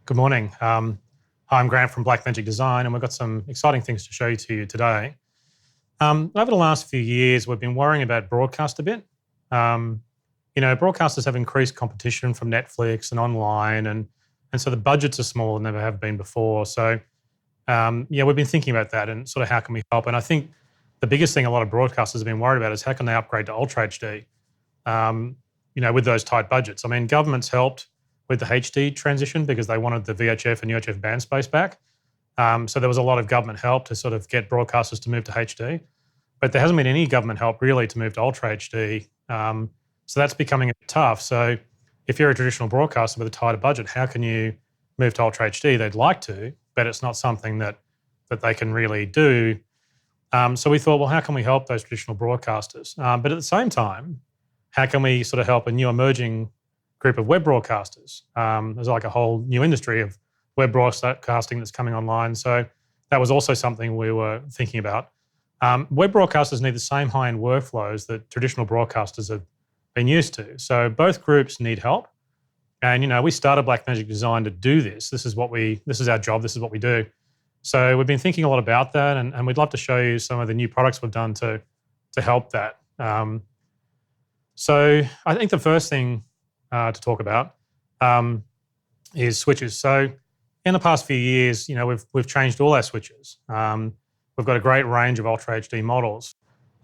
Good morning. Hi, I'm Grant from Blackmagic Design, and we've got some exciting things to show to you today. Over the last few years, we've been worrying about broadcast a bit. Broadcasters have increased competition from Netflix and online, and so the budgets are smaller than they have been before. So, we've been thinking about that and sort of how can we help. And I think the biggest thing a lot of broadcasters have been worried about is how can they upgrade to Ultra HD, with those tight budgets. I mean, government's helped with the HD transition because they wanted the VHF and UHF band space back. So there was a lot of government help to sort of get broadcasters to move to HD. But there hasn't been any government help really to move to Ultra HD. So that's becoming tough. So if you're a traditional broadcaster with a tighter budget, how can you move to Ultra HD? They'd like to, but it's not something that they can really do. So we thought, well, how can we help those traditional broadcasters? But at the same time, how can we sort of help a new emerging group of web broadcasters? There's like a whole new industry of web broadcasting that's coming online. So that was also something we were thinking about. Web broadcasters need the same high-end workflows that traditional broadcasters have been used to. So both groups need help. And, we started Blackmagic Design to do this. This is our job. This is what we do. So we've been thinking a lot about that, and we'd love to show you some of the new products we've done to help that. So I think the first thing to talk about is switches. So in the past few years, we've changed all our switches. We've got a great range of Ultra HD models.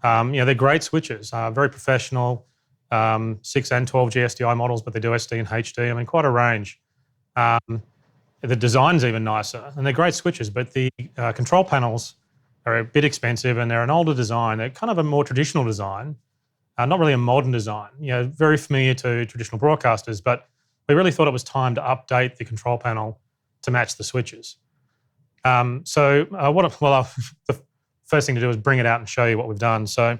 They're great switches, very professional, 6 and 12 GSDI models, but they do SD and HD. I mean, quite a range. The design's even nicer, and they're great switches, but the control panels are a bit expensive, and they're an older design. They're kind of a more traditional design. Not really a modern design, very familiar to traditional broadcasters, but we really thought it was time to update the control panel to match the switches. The first thing to do is bring it out and show you what we've done. So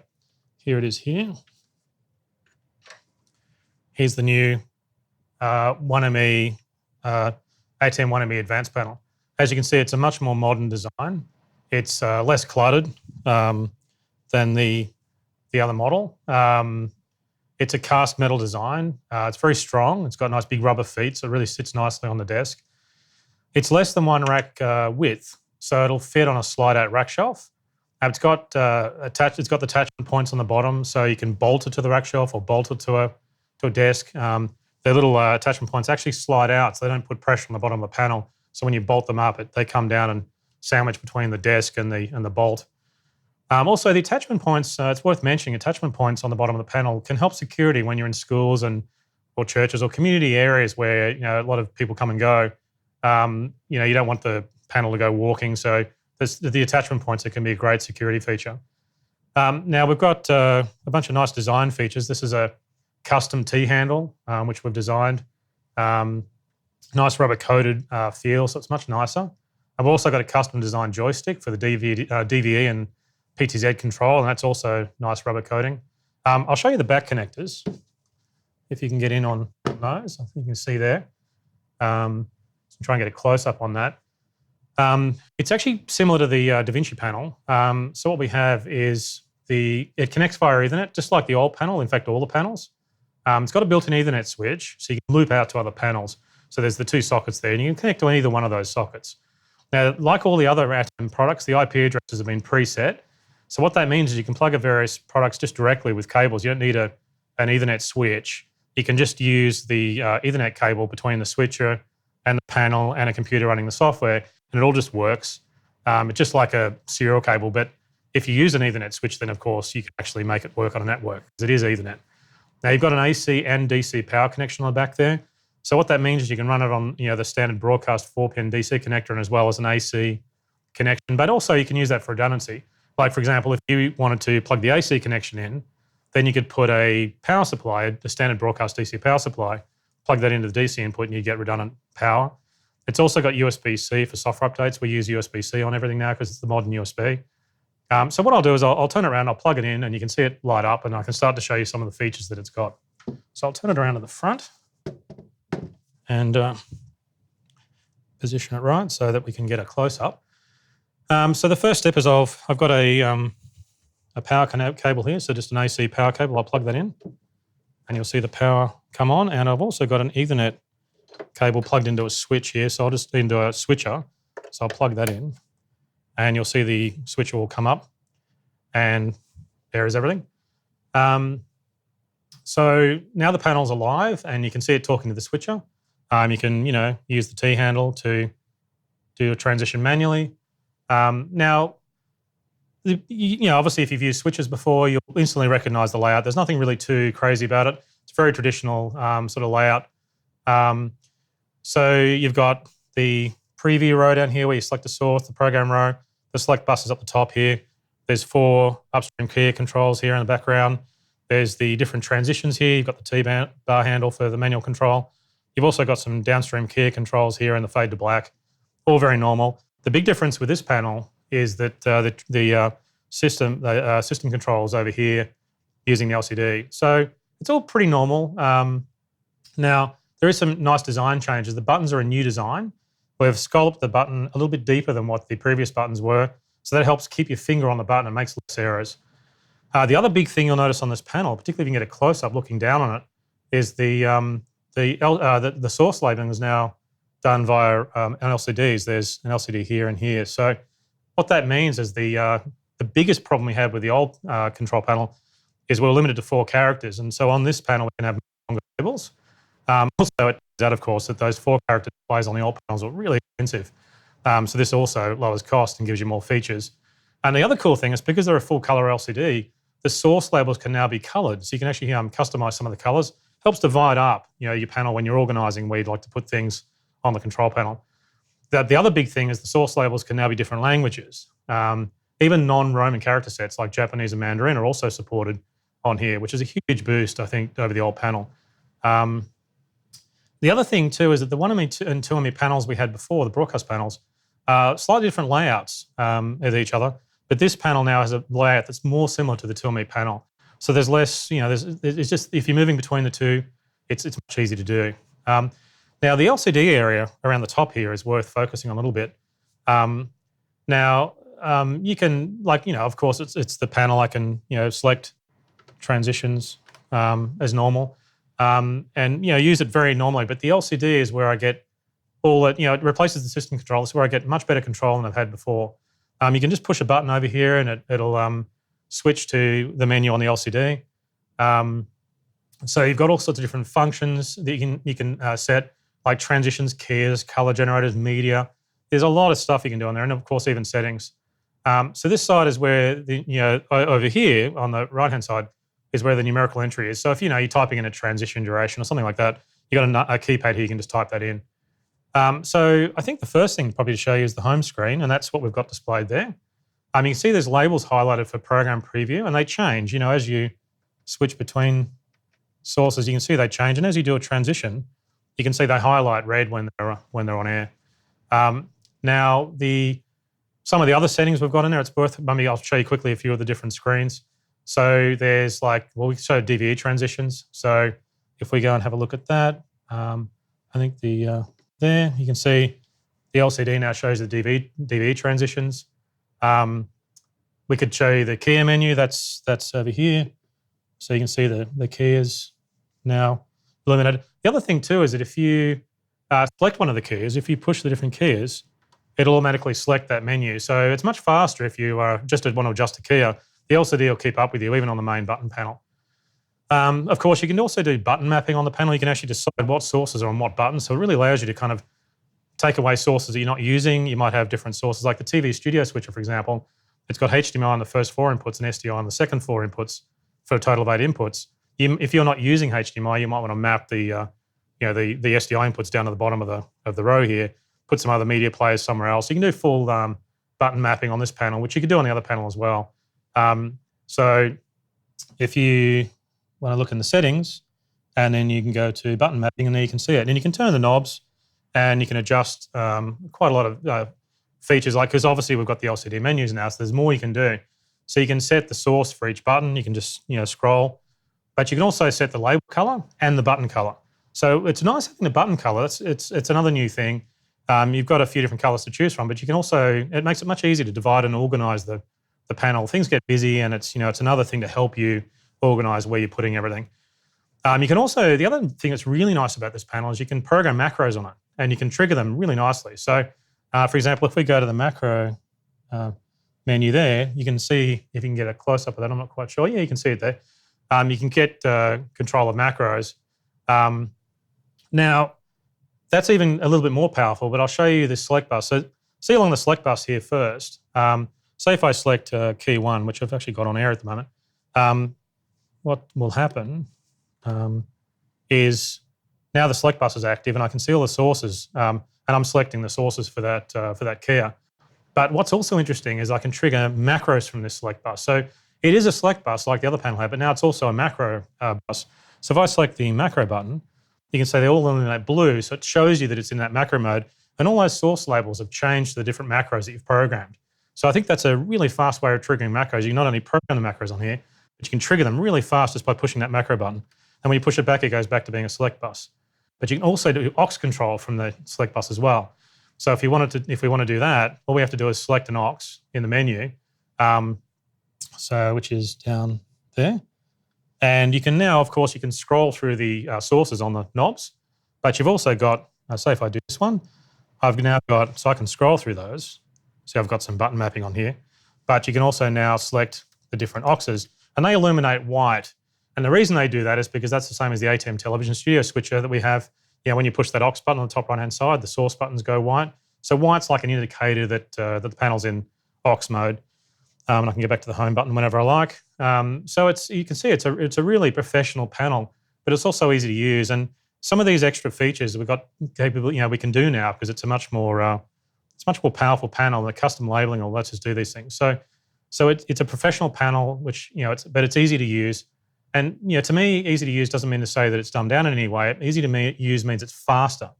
here it is here. Here's the new 1ME, ATM 1ME advanced panel. As you can see, it's a much more modern design. It's less cluttered than the other model. It's a cast metal design. It's very strong. It's got nice big rubber feet, so it really sits nicely on the desk. It's less than one rack width, so it'll fit on a slide-out rack shelf. It's got the attachment points on the bottom, so you can bolt it to the rack shelf or bolt it to a desk. The little attachment points actually slide out, so they don't put pressure on the bottom of the panel. So when you bolt them up, they come down and sandwich between the desk and the bolt. Also, the attachment points, it's worth mentioning, attachment points on the bottom of the panel can help security when you're in schools or churches or community areas where a lot of people come and go. You don't want the panel to go walking, so there's the attachment points that can be a great security feature. Now, we've got a bunch of nice design features. This is a custom T-handle, which we've designed. Nice rubber-coated feel, so it's much nicer. I've also got a custom design joystick for the DVE and PTZ control, and that's also nice rubber coating. I'll show you the back connectors, if you can get in on those. I think you can see there. Try and get a close-up on that. It's actually similar to the DaVinci panel. So what we have is it connects via Ethernet, just like the old panel, in fact, all the panels. It's got a built-in Ethernet switch, so you can loop out to other panels. So there's the two sockets there, and you can connect to either one of those sockets. Now, like all the other Atom products, the IP addresses have been preset. So what that means is you can plug various products just directly with cables. You don't need an Ethernet switch. You can just use the Ethernet cable between the switcher and the panel and a computer running the software, and it all just works. It's just like a serial cable, but if you use an Ethernet switch, then of course you can actually make it work on a network, because it is Ethernet. Now, you've got an AC and DC power connection on the back there. So what that means is you can run it on the standard broadcast 4-pin DC connector, and as well as an AC connection, but also you can use that for redundancy. Like, for example, if you wanted to plug the AC connection in, then you could put a power supply, the standard broadcast DC power supply, plug that into the DC input, and you get redundant power. It's also got USB-C for software updates. We use USB-C on everything now because it's the modern USB. So what I'll do is I'll turn it around, I'll plug it in, and you can see it light up, and I can start to show you some of the features that it's got. So I'll turn it around to the front and position it right so that we can get a close-up. So the first step is I've got a power cable here, so just an AC power cable. I'll plug that in, and you'll see the power come on. And I've also got an Ethernet cable plugged into a switch here. So I'll just into a switcher. So I'll plug that in and you'll see the switcher will come up and there is everything. So now the panel's alive and you can see it talking to the switcher. You can, use the T handle to do a transition manually. Now, obviously if you've used switches before, you'll instantly recognize the layout. There's nothing really too crazy about it. It's a very traditional sort of layout. So you've got the preview row down here where you select the source, the program row, the select buttons up the top here. There's 4 upstream key controls here in the background. There's the different transitions here. You've got the T-bar handle for the manual control. You've also got some downstream key controls here and the fade to black, all very normal. The big difference with this panel is that the system controls over here using the LCD. So it's all pretty normal. Now, there is some nice design changes. The buttons are a new design. We've scalloped the button a little bit deeper than what the previous buttons were, so that helps keep your finger on the button and makes less errors. The other big thing you'll notice on this panel, particularly if you can get a close-up looking down on it, is the source labeling is now done via LCDs. There's an LCD here and here. So what that means is the biggest problem we had with the old control panel is we're limited to 4 characters. And so on this panel, we can have longer labels. Also, it turns out, of course, that those 4 character displays on the old panels are really expensive. So this also lowers cost and gives you more features. And the other cool thing is because they're a full color LCD, the source labels can now be colored. So you can actually customize some of the colors. Helps divide up, your panel when you're organizing where you'd like to put things on the control panel. The other big thing is the source labels can now be different languages. Even non-Roman character sets like Japanese and Mandarin are also supported on here, which is a huge boost, I think, over the old panel. The other thing too is that the 1ME and 2ME panels we had before, the broadcast panels, slightly different layouts of each other, but this panel now has a layout that's more similar to the 2ME panel. So there's less, it's just, if you're moving between the two, it's much easier to do. Now the LCD area around the top here is worth focusing on a little bit. You can, of course, it's the panel. I can, select transitions as normal and, use it very normally. But the LCD is where I get all that, it replaces the system control. It's where I get much better control than I've had before. You can just push a button over here and it'll switch to the menu on the LCD. So you've got all sorts of different functions that you can set, like transitions, keys, color generators, media. There's a lot of stuff you can do on there, and of course even settings. So this side is where over here on the right-hand side is where the numerical entry is. So if you're typing in a transition duration or something like that, you got a keypad here. You can just type that in. So I think the first thing probably to show you is the home screen, and that's what we've got displayed there. You can see there's labels highlighted for program preview, and they change. As you switch between sources, you can see they change, and as you do a transition, you can see they highlight red when they're on air. Now some of the other settings we've got in there, maybe I'll show you quickly a few of the different screens. So there's we show DVE transitions. So if we go and have a look at that, I think there you can see the LCD now shows the DVE transitions. We could show you the keyer menu. That's over here. So you can see the keys now illuminated. The other thing too is that if you select one of the keys, if you push the different keys, it'll automatically select that menu. So it's much faster if you just want to adjust a keyer. The LCD will keep up with you even on the main button panel. Of course, you can also do button mapping on the panel. You can actually decide what sources are on what buttons. So it really allows you to kind of take away sources that you're not using. You might have different sources, like the TV studio switcher, for example. It's got HDMI on the first 4 inputs and SDI on the second 4 inputs for a total of 8 inputs. If you're not using HDMI, you might want to map the SDI inputs down to the bottom of the row here. Put some other media players somewhere else. You can do full button mapping on this panel, which you could do on the other panel as well. So if you want to look in the settings, and then you can go to button mapping, and there you can see it. And you can turn the knobs, and you can adjust quite a lot of features, because obviously we've got the LCD menus now, so there's more you can do. So you can set the source for each button. You can just scroll, but you can also set the label color and the button color. So it's nice having the button color. It's another new thing. You've got a few different colors to choose from, but you can also, it makes it much easier to divide and organize the panel. Things get busy, and it's another thing to help you organize where you're putting everything. You can also, the other thing that's really nice about this panel is you can program macros on it, and you can trigger them really nicely. So, for example, if we go to the macro menu there, you can see, if you can get a close-up of that, I'm not quite sure. Yeah, you can see it there. You can get control of macros. Now, that's even a little bit more powerful, but I'll show you this select bus. So see along the select bus here first. Say if I select key 1, which I've actually got on air at the moment, what will happen is now the select bus is active and I can see all the sources, and I'm selecting the sources for that keyer. But what's also interesting is I can trigger macros from this select bus. So it is a select bus like the other panel had, but now it's also a macro bus. So if I select the macro button, you can say they all illuminate blue, so it shows you that it's in that macro mode, and all those source labels have changed to the different macros that you've programmed. So I think that's a really fast way of triggering macros. You can not only program the macros on here, but you can trigger them really fast just by pushing that macro button. And when you push it back, it goes back to being a select bus. But you can also do aux control from the select bus as well. So if we want to do that, all we have to do is select an aux in the menu, which is down there. And you can now, of course, you can scroll through the sources on the knobs, but you've also got, say if I do this one, I've now got, so I can scroll through those. See, I've got some button mapping on here, but you can also now select the different auxes, and they illuminate white. And the reason they do that is because that's the same as the ATEM Television Studio switcher that we have. When you push that aux button on the top right-hand side, the source buttons go white. So white's like an indicator that the panel's in aux mode. And I can get back to the home button whenever I like. So you can see it's a really professional panel, but it's also easy to use. And some of these extra features we've got capability, we can do now because it's a much more powerful panel. The custom labeling will let us do these things. So it's a professional panel, which but it's easy to use. And to me, easy to use doesn't mean to say that it's dumbed down in any way. Easy to use means it's faster.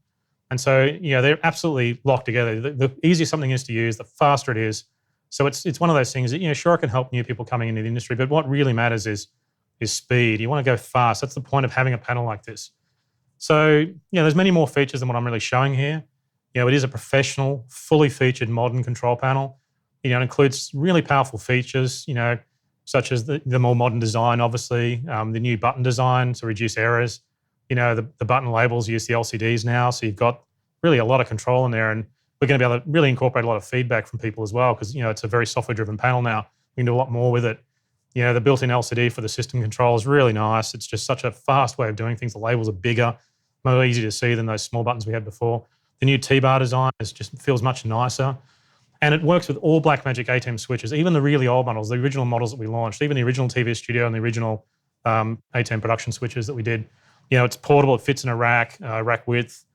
And so they're absolutely locked together. The easier something is to use, the faster it is. So it's one of those things that sure it can help new people coming into the industry, but what really matters is speed. You want to go fast. That's the point of having a panel like this. So there's many more features than what I'm really showing here. It is a professional, fully featured modern control panel. It includes really powerful features, such as the more modern design, obviously, the new button design to reduce errors. The button labels use the LCDs now, so you've got really a lot of control in there, and we're going to be able to really incorporate a lot of feedback from people as well because, it's a very software-driven panel now. We can do a lot more with it. The built-in LCD for the system control is really nice. It's just such a fast way of doing things. The labels are bigger, more easy to see than those small buttons we had before. The new T-bar design feels much nicer. And it works with all Blackmagic ATEM switches, even the really old models, the original models that we launched, even the original TV Studio and the original ATEM production switches that we did. It's portable, it fits in a rack width.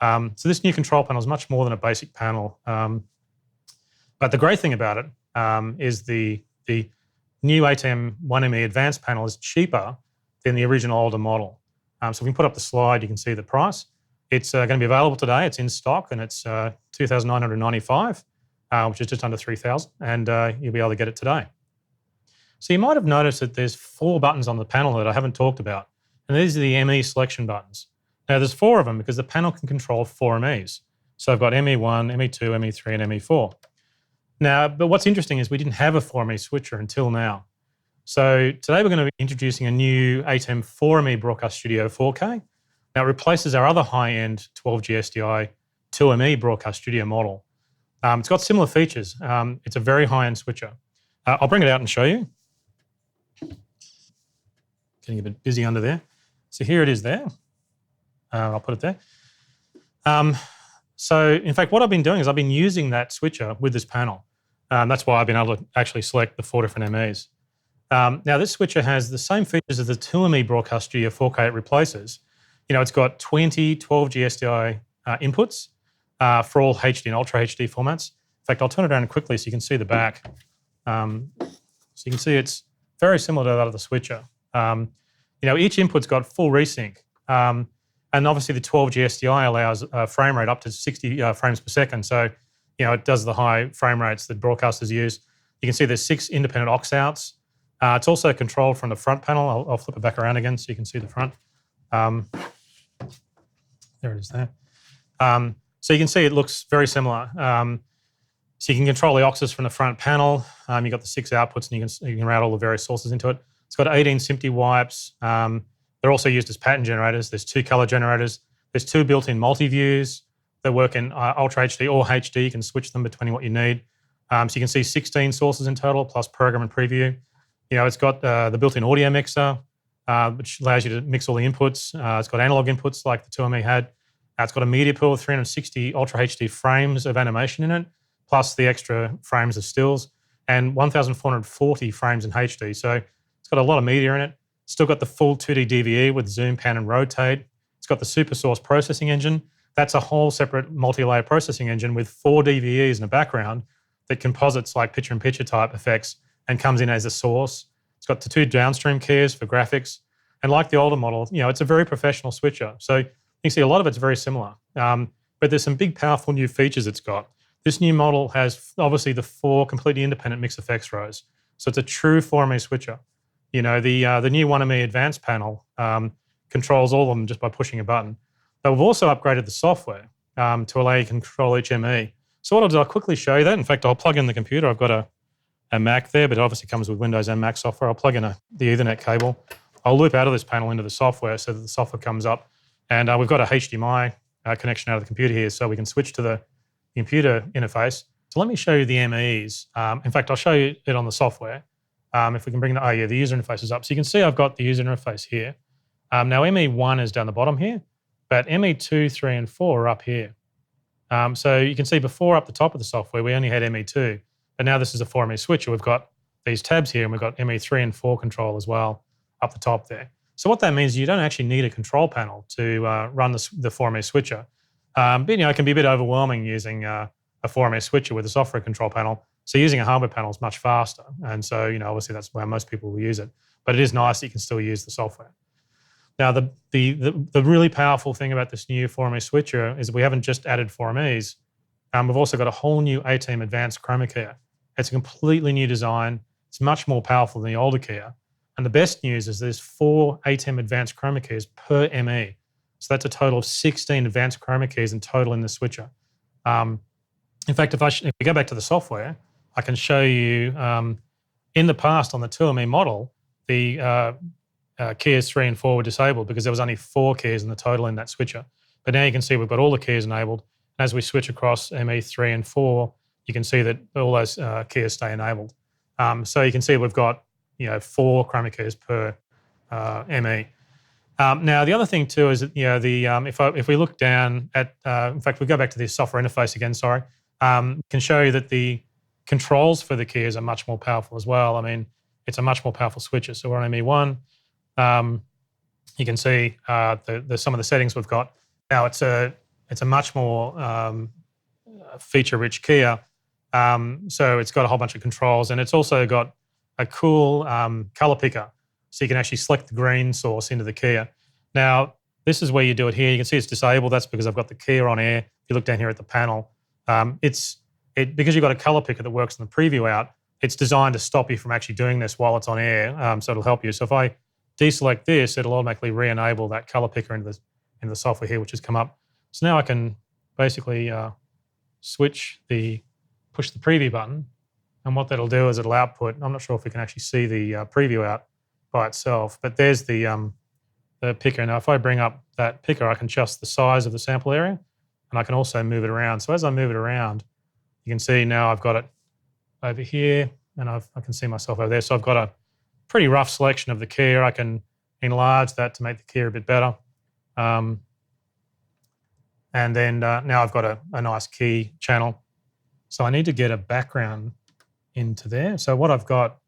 So this new control panel is much more than a basic panel. But the great thing about it is the new ATEM 1ME advanced panel is cheaper than the original older model. So if we can put up the slide, you can see the price. It's going to be available today. It's in stock, and it's $2,995. Which is just under $3,000, and you'll be able to get it today. So you might have noticed that there's 4 buttons on the panel that I haven't talked about, and these are the ME selection buttons. Now there's 4 of them because the panel can control 4 MEs. So I've got ME1, ME2, ME3, and ME4. Now, but what's interesting is we didn't have a 4ME switcher until now. So today we're going to be introducing a new ATEM 4ME Broadcast Studio 4K. Now it replaces our other high-end 12G SDI 2ME Broadcast Studio model. It's got similar features. It's a very high-end switcher. I'll bring it out and show you. Getting a bit busy under there. So here it is there. I'll put it there. So in fact, what I've been doing is I've been using that switcher with this panel. That's why I've been able to actually select the 4 different MEs. Now this switcher has the same features as the 2ME Broadcast Studio 4K it replaces. It's got 20 12G SDI inputs. For all HD and Ultra HD formats. In fact, I'll turn it around quickly so you can see the back. So you can see it's very similar to that of the switcher. Each input's got full resync. And obviously the 12G SDI allows a frame rate up to 60 frames per second. So, it does the high frame rates that broadcasters use. You can see there's 6 independent aux outs. It's also controlled from the front panel. I'll flip it back around again so you can see the front. There it is there. So you can see it looks very similar. So you can control the auxes from the front panel. You've got the 6 outputs, and you can route all the various sources into it. It's got 18 SMPTE wipes. They're also used as pattern generators. There's 2 color generators. There's 2 built-in multi-views. They work in Ultra HD or HD. You can switch them between what you need. So you can see 16 sources in total, plus program and preview. It's got the built-in audio mixer, which allows you to mix all the inputs. It's got analog inputs like the 2ME had. It's got a media pool with 360 Ultra HD frames of animation in it, plus the extra frames of stills, and 1,440 frames in HD. So it's got a lot of media in it. Still got the full 2D DVE with zoom, pan, and rotate. It's got the SuperSource processing engine. That's a whole separate multi-layer processing engine with 4 DVEs in the background that composites like picture-in-picture type effects and comes in as a source. It's got the 2 downstream keys for graphics. And like the older model, it's a very professional switcher. So you can see a lot of it's very similar. But there's some big, powerful new features it's got. This new model has obviously the 4 completely independent mix effects rows. So it's a true 4ME switcher. The new 1ME advanced panel controls all of them just by pushing a button. But we've also upgraded the software to allow you to control each ME. So what I'll do, I'll quickly show you that. In fact, I'll plug in the computer. I've got a Mac there, but it obviously comes with Windows and Mac software. I'll plug in the Ethernet cable. I'll loop out of this panel into the software so that the software comes up. And we've got a HDMI connection out of the computer here, so we can switch to the computer interface. So let me show you the MEs. In fact, I'll show you it on the software. If we can bring the user interface is up. So you can see I've got the user interface here. Now ME1 is down the bottom here, but ME2, 3, and 4 are up here. So you can see before up the top of the software, we only had ME2, but now this is a 4ME switcher. We've got these tabs here, and we've got ME3 and 4 control as well up the top there. So what that means is you don't actually need a control panel to run the 4ME switcher. But it can be a bit overwhelming using a 4ME switcher with a software control panel. So using a hardware panel is much faster. And so, obviously that's where most people will use it. But it is nice that you can still use the software. Now, the really powerful thing about this new 4ME switcher is we haven't just added 4MEs. We've also got a whole new ATEM advanced chroma keyer. It's a completely new design. It's much more powerful than the older keyer. And the best news is there's 4 ATEM advanced chroma keys per ME. So that's a total of 16 advanced chroma keys in total in the switcher. In fact, if we go back to the software, I can show you in the past on the 2ME model, the keys 3 and 4 were disabled because there was only 4 keys in the total in that switcher. But now you can see we've got all the keys enabled. As we switch across ME3 and 4, you can see that all those keys stay enabled. So you can see we've got 4 chroma keys per ME. Now the other thing too is that if we look down at in fact we go back to this software interface again. Sorry, can show you that the controls for the keys are much more powerful as well. I mean, it's a much more powerful switcher. So we're on ME1. You can see some of the settings we've got. Now it's a much more feature-rich keyer. So it's got a whole bunch of controls, and it's also got a cool color picker. So you can actually select the green source into the keyer. Now, this is where you do it here. You can see it's disabled. That's because I've got the keyer on air. If you look down here at the panel, because you've got a color picker that works in the preview out, it's designed to stop you from actually doing this while it's on air. So it'll help you. So if I deselect this, it'll automatically re-enable that color picker into the software here, which has come up. So now I can basically push the preview button, and what that'll do is it'll output. I'm not sure if we can actually see the preview out by itself, but there's the picker. Now, if I bring up that picker, I can adjust the size of the sample area, and I can also move it around. So as I move it around, you can see now I've got it over here, and I can see myself over there. So I've got a pretty rough selection of the keyer. I can enlarge that to make the keyer a bit better. And then now I've got a nice key channel. So I need to get a background into there. So what I've got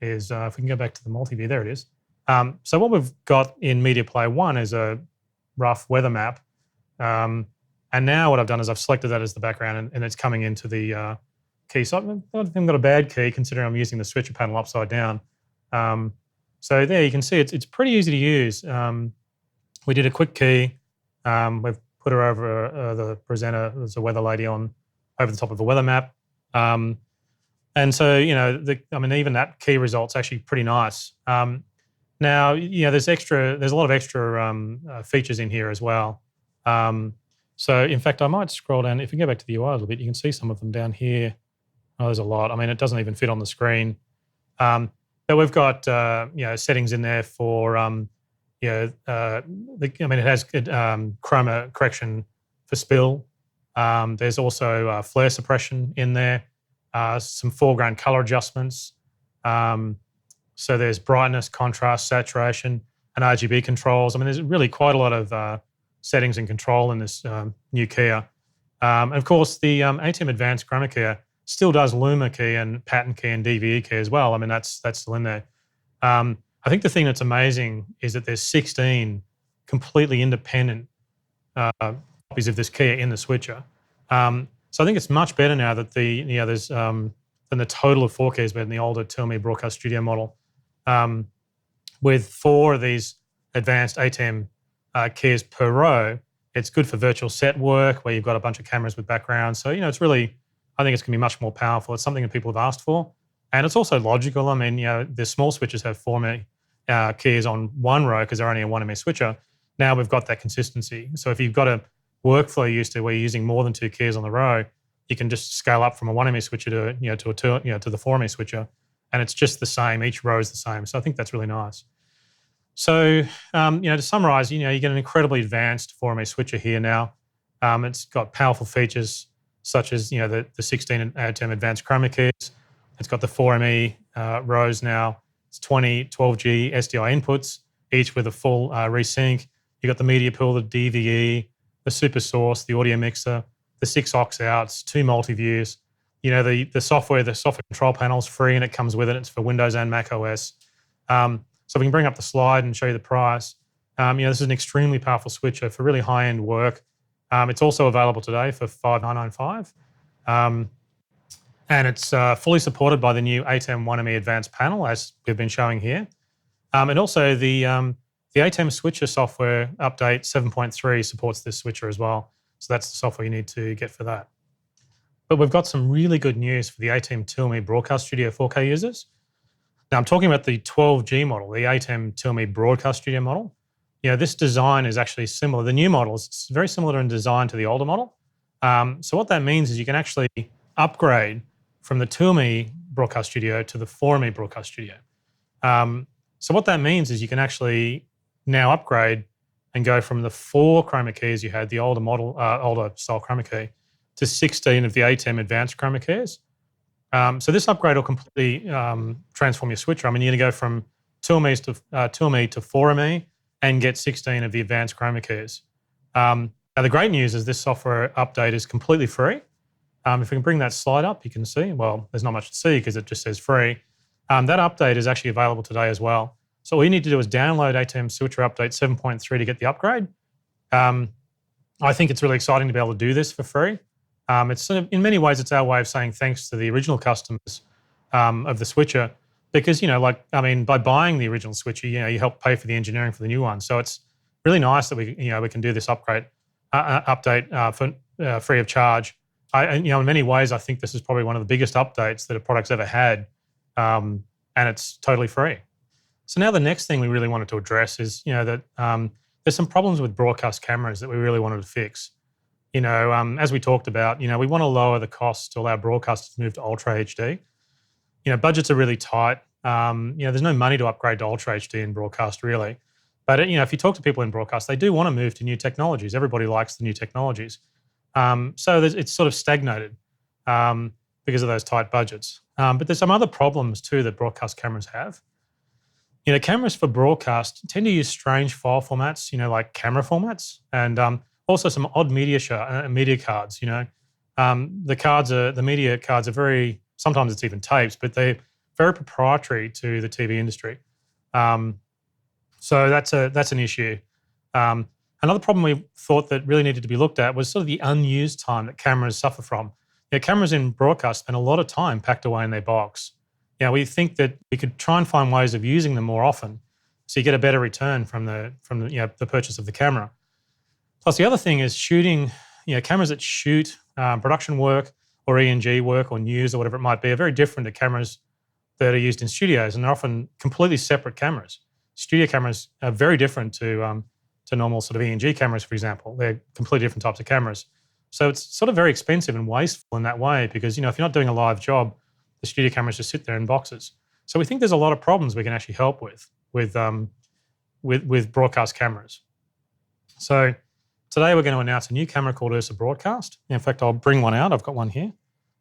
is, if we can go back to the multi-view, there it is. So what we've got in Media Player 1 is a rough weather map. And now what I've done is I've selected that as the background, and it's coming into the key. So I don't think I've got a bad key considering I'm using the switcher panel upside down. So there you can see it's pretty easy to use. We did a quick key. We've put her over the presenter, there's a weather lady on over the top of the weather map. And so, even that key result's actually pretty nice. Now, there's a lot of extra features in here as well. So in fact, I might scroll down. If you go back to the UI a little bit, you can see some of them down here. Oh, there's a lot. I mean, it doesn't even fit on the screen. But we've got, settings in there for, it has good chroma correction for spill. There's also flare suppression in there, some foreground color adjustments. So there's brightness, contrast, saturation, and RGB controls. I mean, there's really quite a lot of settings and control in this new keyer. And of course, the ATEM Advanced Chroma keyer still does Luma key and pattern key and DVE key as well. I mean, that's still in there. I think the thing that's amazing is that there's 16 completely independent copies of this keyer in the switcher. So I think it's much better now that there's than the total of 4 keys better than the older Tellme Broadcast Studio model. With 4 of these advanced ATEM keys per row, it's good for virtual set work where you've got a bunch of cameras with backgrounds. So, it's really, I think it's going to be much more powerful. It's something that people have asked for. And it's also logical. I mean, the small switches have 4 keys on one row because they're only a 1 ME switcher. Now we've got that consistency. So if you've got a workflow used to where you're using more than 2 keys on the row, you can just scale up from a 1 ME switcher to the 4 ME switcher, and it's just the same. Each row is the same. So I think that's really nice. So, to summarize, you get an incredibly advanced 4 ME switcher here now. It's got powerful features such as, the 16 ATEM Advanced Chroma keys. It's got the 4 ME rows now. It's 20 12G SDI inputs, each with a full resync. You've got the media pool, the DVE, the super source, the audio mixer, the 6 aux outs, 2 multi-views. The software control panel is free and it comes with it. It's for Windows and Mac OS. So we can bring up the slide and show you the price. This is an extremely powerful switcher for really high-end work. It's also available today for $5,995. And it's fully supported by the new ATEM 1 ME Advanced panel, as we've been showing here. And also the ATEM switcher software update 7.3 supports this switcher as well. So that's the software you need to get for that. But we've got some really good news for the ATEM Tellme Broadcast Studio 4K users. Now, I'm talking about the 12G model, the ATEM Tellme Broadcast Studio model. This design is actually similar. The new model is very similar in design to the older model. So what that means is you can actually upgrade from the Tellme Broadcast Studio to the 4 ME Broadcast Studio. So what that means is you can actually now upgrade and go from the 4 chroma keys you had, the older style chroma key, to 16 of the ATEM Advanced chroma keys. So this upgrade will completely transform your switcher. I mean, you're going to go from 2 ME to 4 ME and get 16 of the advanced chroma keys. Now, the great news is this software update is completely free. If we can bring that slide up, you can see, well, there's not much to see because it just says free. That update is actually available today as well. So all you need to do is download ATEM Switcher Update 7.3 to get the upgrade. I think it's really exciting to be able to do this for free. It's sort of, in many ways, it's our way of saying thanks to the original customers of the switcher, because by buying the original switcher, you help pay for the engineering for the new one. So it's really nice that we can do this update for free of charge. In many ways, I think this is probably one of the biggest updates that a product's ever had, and it's totally free. So now the next thing we really wanted to address is that there's some problems with broadcast cameras that we really wanted to fix. As we talked about, we want to lower the cost to allow broadcasters to move to Ultra HD. Budgets are really tight. There's no money to upgrade to Ultra HD in broadcast, really. But, if you talk to people in broadcast, they do want to move to new technologies. Everybody likes the new technologies. So it's sort of stagnated because of those tight budgets. But there's some other problems, too, that broadcast cameras have. Cameras for broadcast tend to use strange file formats, like camera formats, and also some odd media cards. The media cards are very, sometimes it's even tapes, but they're very proprietary to the TV industry. So that's an issue. Another problem we thought that really needed to be looked at was sort of the unused time that cameras suffer from. Cameras in broadcast spend a lot of time packed away in their box. We think that we could try and find ways of using them more often, so you get a better return from the purchase of the camera. Plus, the other thing is shooting. Cameras that shoot production work or ENG work or news or whatever it might be are very different to cameras that are used in studios, and they're often completely separate cameras. Studio cameras are very different to normal sort of ENG cameras, for example. They're completely different types of cameras. So it's sort of very expensive and wasteful in that way because, if you're not doing a live job, the studio cameras just sit there in boxes. So we think there's a lot of problems we can actually help with with broadcast cameras. So today we're going to announce a new camera called Osa Broadcast. In fact, I'll bring one out. I've got one here.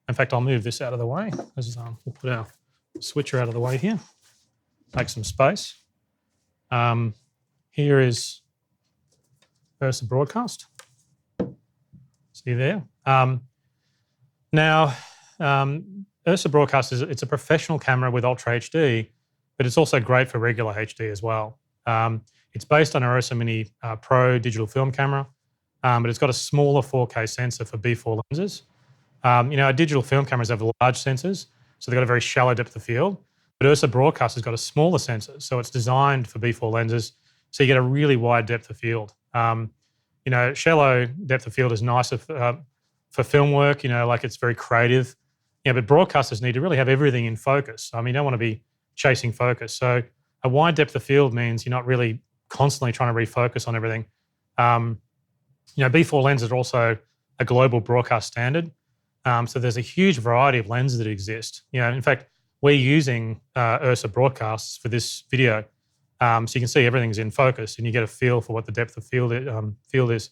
In fact, I'll move this out of the way. We'll put our switcher out of the way here. Make some space. Here is Osa Broadcast. See there? Now, Osa Broadcast it's a professional camera with Ultra HD, but it's also great for regular HD as well. It's based on our Osa Mini Pro digital film camera, but it's got a smaller 4K sensor for B4 lenses. Our digital film cameras have large sensors, so they've got a very shallow depth of field. But Osa Broadcast has got a smaller sensor, so it's designed for B4 lenses, so you get a really wide depth of field. Shallow depth of field is nicer for film work, like it's very creative. But broadcasters need to really have everything in focus. You don't want to be chasing focus. So a wide depth of field means you're not really constantly trying to refocus on everything. B4 lenses are also a global broadcast standard. So there's a huge variety of lenses that exist. In fact, we're using Osa Broadcasts for this video. So you can see everything's in focus and you get a feel for what the depth of field is.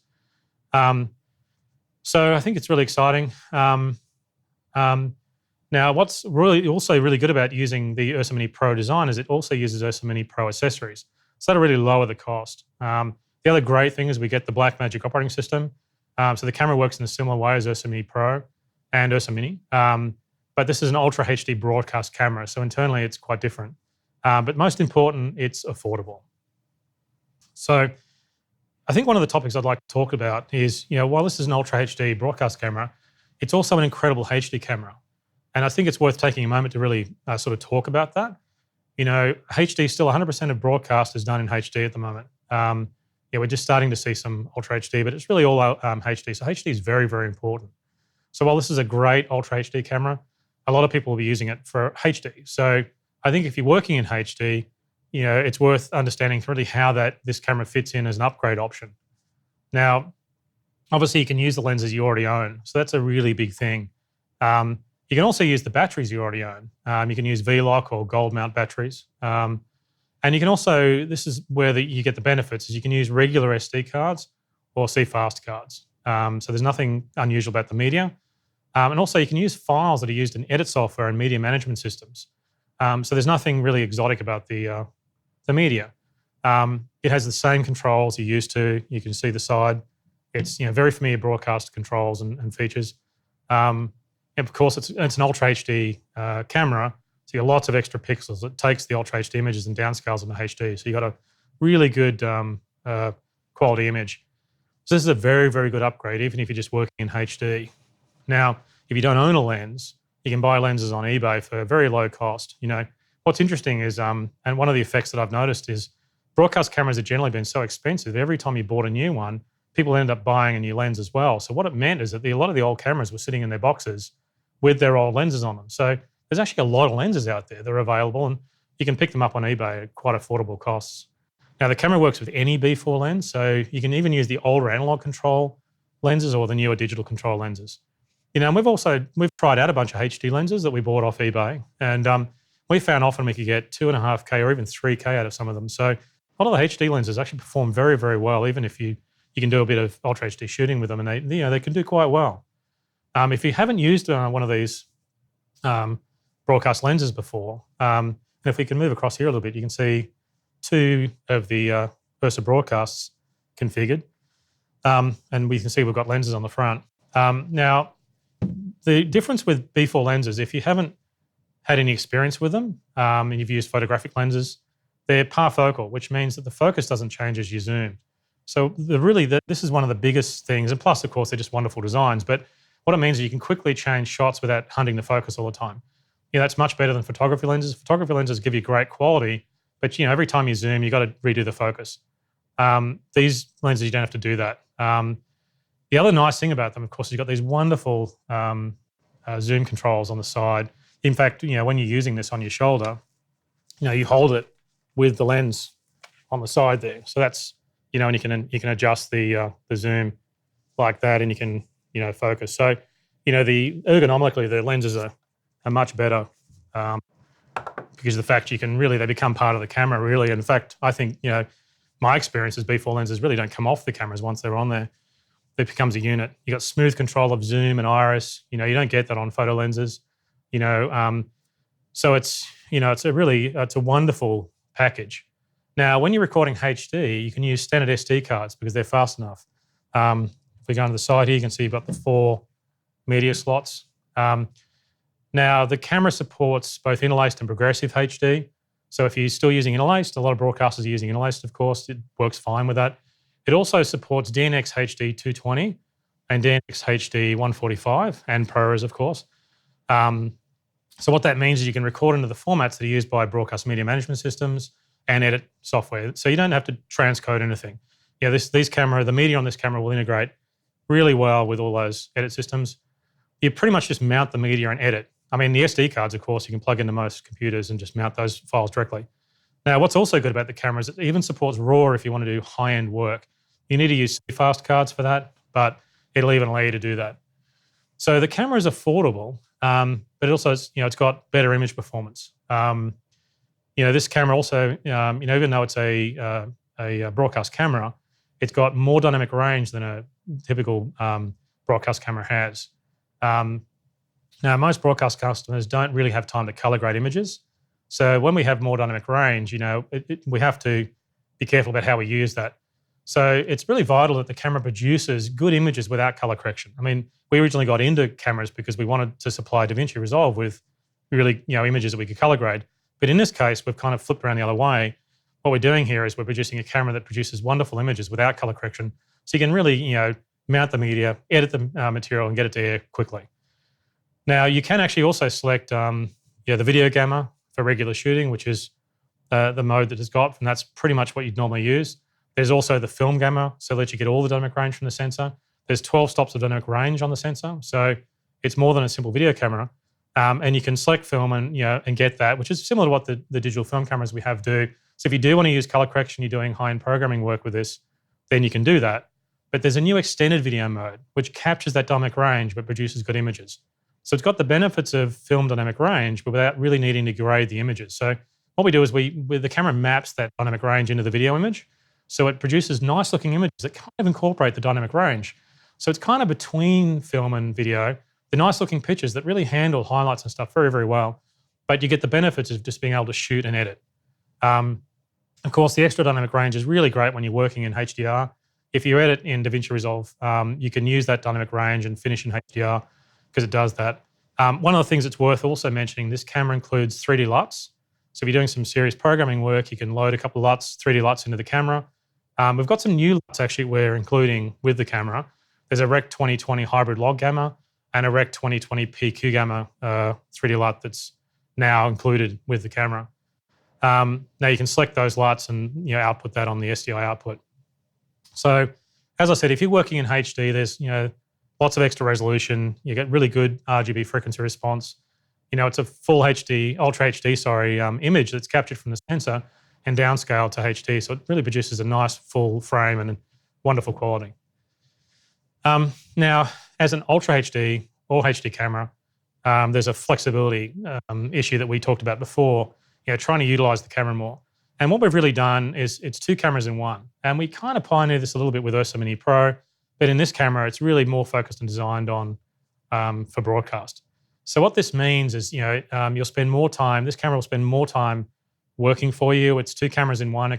So I think it's really exciting. Now, what's really also really good about using the Osa Mini Pro design is it also uses Osa Mini Pro accessories. So that'll really lower the cost. The other great thing is we get the Blackmagic operating system. So the camera works in a similar way as Osa Mini Pro and Osa Mini. But this is an Ultra HD broadcast camera, so internally it's quite different. But most important, it's affordable. So I think one of the topics I'd like to talk about is, while this is an Ultra HD broadcast camera, it's also an incredible HD camera. And I think it's worth taking a moment to really sort of talk about that. HD still 100% of broadcast is done in HD at the moment. We're just starting to see some Ultra HD, but it's really all HD. So HD is very, very important. So while this is a great Ultra HD camera, a lot of people will be using it for HD. So I think if you're working in HD, it's worth understanding really how this camera fits in as an upgrade option. Now, obviously you can use the lenses you already own. So that's a really big thing. You can also use the batteries you already own. You can use V-Lock or gold mount batteries. And you can also, this is where you get the benefits, is you can use regular SD cards or CFast cards. So there's nothing unusual about the media. And also you can use files that are used in edit software and media management systems. So there's nothing really exotic about the media. It has the same controls you're used to. You can see the side. It's very familiar broadcast controls and features. And of course, it's an Ultra HD camera, so you got lots of extra pixels. It takes the Ultra HD images and downscales them to HD, so you got a really good quality image. So this is a very, very good upgrade, even if you're just working in HD. Now, if you don't own a lens, you can buy lenses on eBay for a very low cost. What's interesting is, and one of the effects that I've noticed is broadcast cameras have generally been so expensive. Every time you bought a new one, people end up buying a new lens as well. So what it meant is that a lot of the old cameras were sitting in their boxes with their old lenses on them. So there's actually a lot of lenses out there that are available, and you can pick them up on eBay at quite affordable costs. Now, the camera works with any B4 lens, so you can even use the older analog control lenses or the newer digital control lenses. And we've tried out a bunch of HD lenses that we bought off eBay, and we found often we could get 2.5K or even 3K out of some of them. So a lot of the HD lenses actually perform very, very well, even if you can do a bit of Ultra HD shooting with them, and they can do quite well. If you haven't used one of these broadcast lenses before, and if we can move across here a little bit, you can see two of the Osa Broadcasts configured. And we can see we've got lenses on the front. Now, the difference with B4 lenses, if you haven't had any experience with them and you've used photographic lenses, they're parfocal, which means that the focus doesn't change as you zoom. So this is one of the biggest things, and plus, of course, they're just wonderful designs, but what it means is you can quickly change shots without hunting the focus all the time. That's much better than photography lenses. Photography lenses give you great quality, but every time you zoom, you got to redo the focus. These lenses, you don't have to do that. The other nice thing about them, of course, is you've got these wonderful zoom controls on the side. In fact, when you're using this on your shoulder, you hold it with the lens on the side there. So that's, and you can adjust the zoom like that, and you can focus. So, ergonomically, the lenses are much better because of the fact they become part of the camera, really. In fact, I think, my experience is B4 lenses really don't come off the cameras once they're on there. It becomes a unit. You got smooth control of zoom and iris. You don't get that on photo lenses. So it's it's a wonderful package. Now, when you're recording HD, you can use standard SD cards because they're fast enough. If we go onto the side here, you can see you've got the 4 media slots. Now, the camera supports both interlaced and progressive HD. So if you're still using interlaced, a lot of broadcasters are using interlaced, of course. It works fine with that. It also supports DNX HD 220 and DNX HD 145 and ProRes, of course. So what that means is you can record into the formats that are used by broadcast media management systems and edit software. So you don't have to transcode anything. The media on this camera will integrate really well with all those edit systems. You pretty much just mount the media and edit. I mean, the SD cards, of course, you can plug into most computers and just mount those files directly. Now, what's also good about the camera is it even supports RAW if you want to do high-end work. You need to use fast cards for that, but it'll even allow you to do that. So the camera is affordable, but it also is, it's got better image performance. This camera also, even though it's a broadcast camera, it's got more dynamic range than a typical broadcast camera has. Now, most broadcast customers don't really have time to color grade images. So when we have more dynamic range, we have to be careful about how we use that. So it's really vital that the camera produces good images without color correction. I mean, we originally got into cameras because we wanted to supply DaVinci Resolve with really, images that we could color grade. But in this case, we've kind of flipped around the other way. What we're doing here is we're producing a camera that produces wonderful images without color correction. So you can really, mount the media, edit the material, and get it to air quickly. Now, you can actually also select the video gamma for regular shooting, which is the mode that it's got, and that's pretty much what you'd normally use. There's also the film gamma, so that you get all the dynamic range from the sensor. There's 12 stops of dynamic range on the sensor, so it's more than a simple video camera. And you can select film and get that, which is similar to what the digital film cameras we have do. So if you do want to use color correction, you're doing high-end programming work with this, then you can do that. But there's a new extended video mode, which captures that dynamic range but produces good images. So it's got the benefits of film dynamic range, but without really needing to grade the images. So what we do is the camera maps that dynamic range into the video image. So it produces nice looking images that kind of incorporate the dynamic range. So it's kind of between film and video, the nice looking pictures that really handle highlights and stuff very, very well. But you get the benefits of just being able to shoot and edit. Of course, the extra dynamic range is really great when you're working in HDR. If you edit in DaVinci Resolve, you can use that dynamic range and finish in HDR because it does that. One of the things that's worth also mentioning, this camera includes 3D LUTs. So if you're doing some serious programming work, you can load a couple of LUTs, 3D LUTs into the camera. We've got some new LUTs actually we're including with the camera. There's a Rec 2020 hybrid log gamma and a Rec 2020 PQ gamma 3D LUT that's now included with the camera. Now you can select those LUTs and output that on the SDI output. So as I said, if you're working in HD, there's lots of extra resolution. You get really good RGB frequency response. It's a full HD, Ultra HD, image that's captured from the sensor and downscaled to HD. So it really produces a nice full frame and wonderful quality. Now, as an Ultra HD or HD camera, there's a flexibility issue that we talked about before, trying to utilize the camera more. And what we've really done is it's 2 cameras in one. And we kind of pioneered this a little bit with Ursa Mini Pro, but in this camera, it's really more focused and designed on for broadcast. So what this means is, you'll spend more time, this camera will spend more time working for you. It's 2 cameras in one. You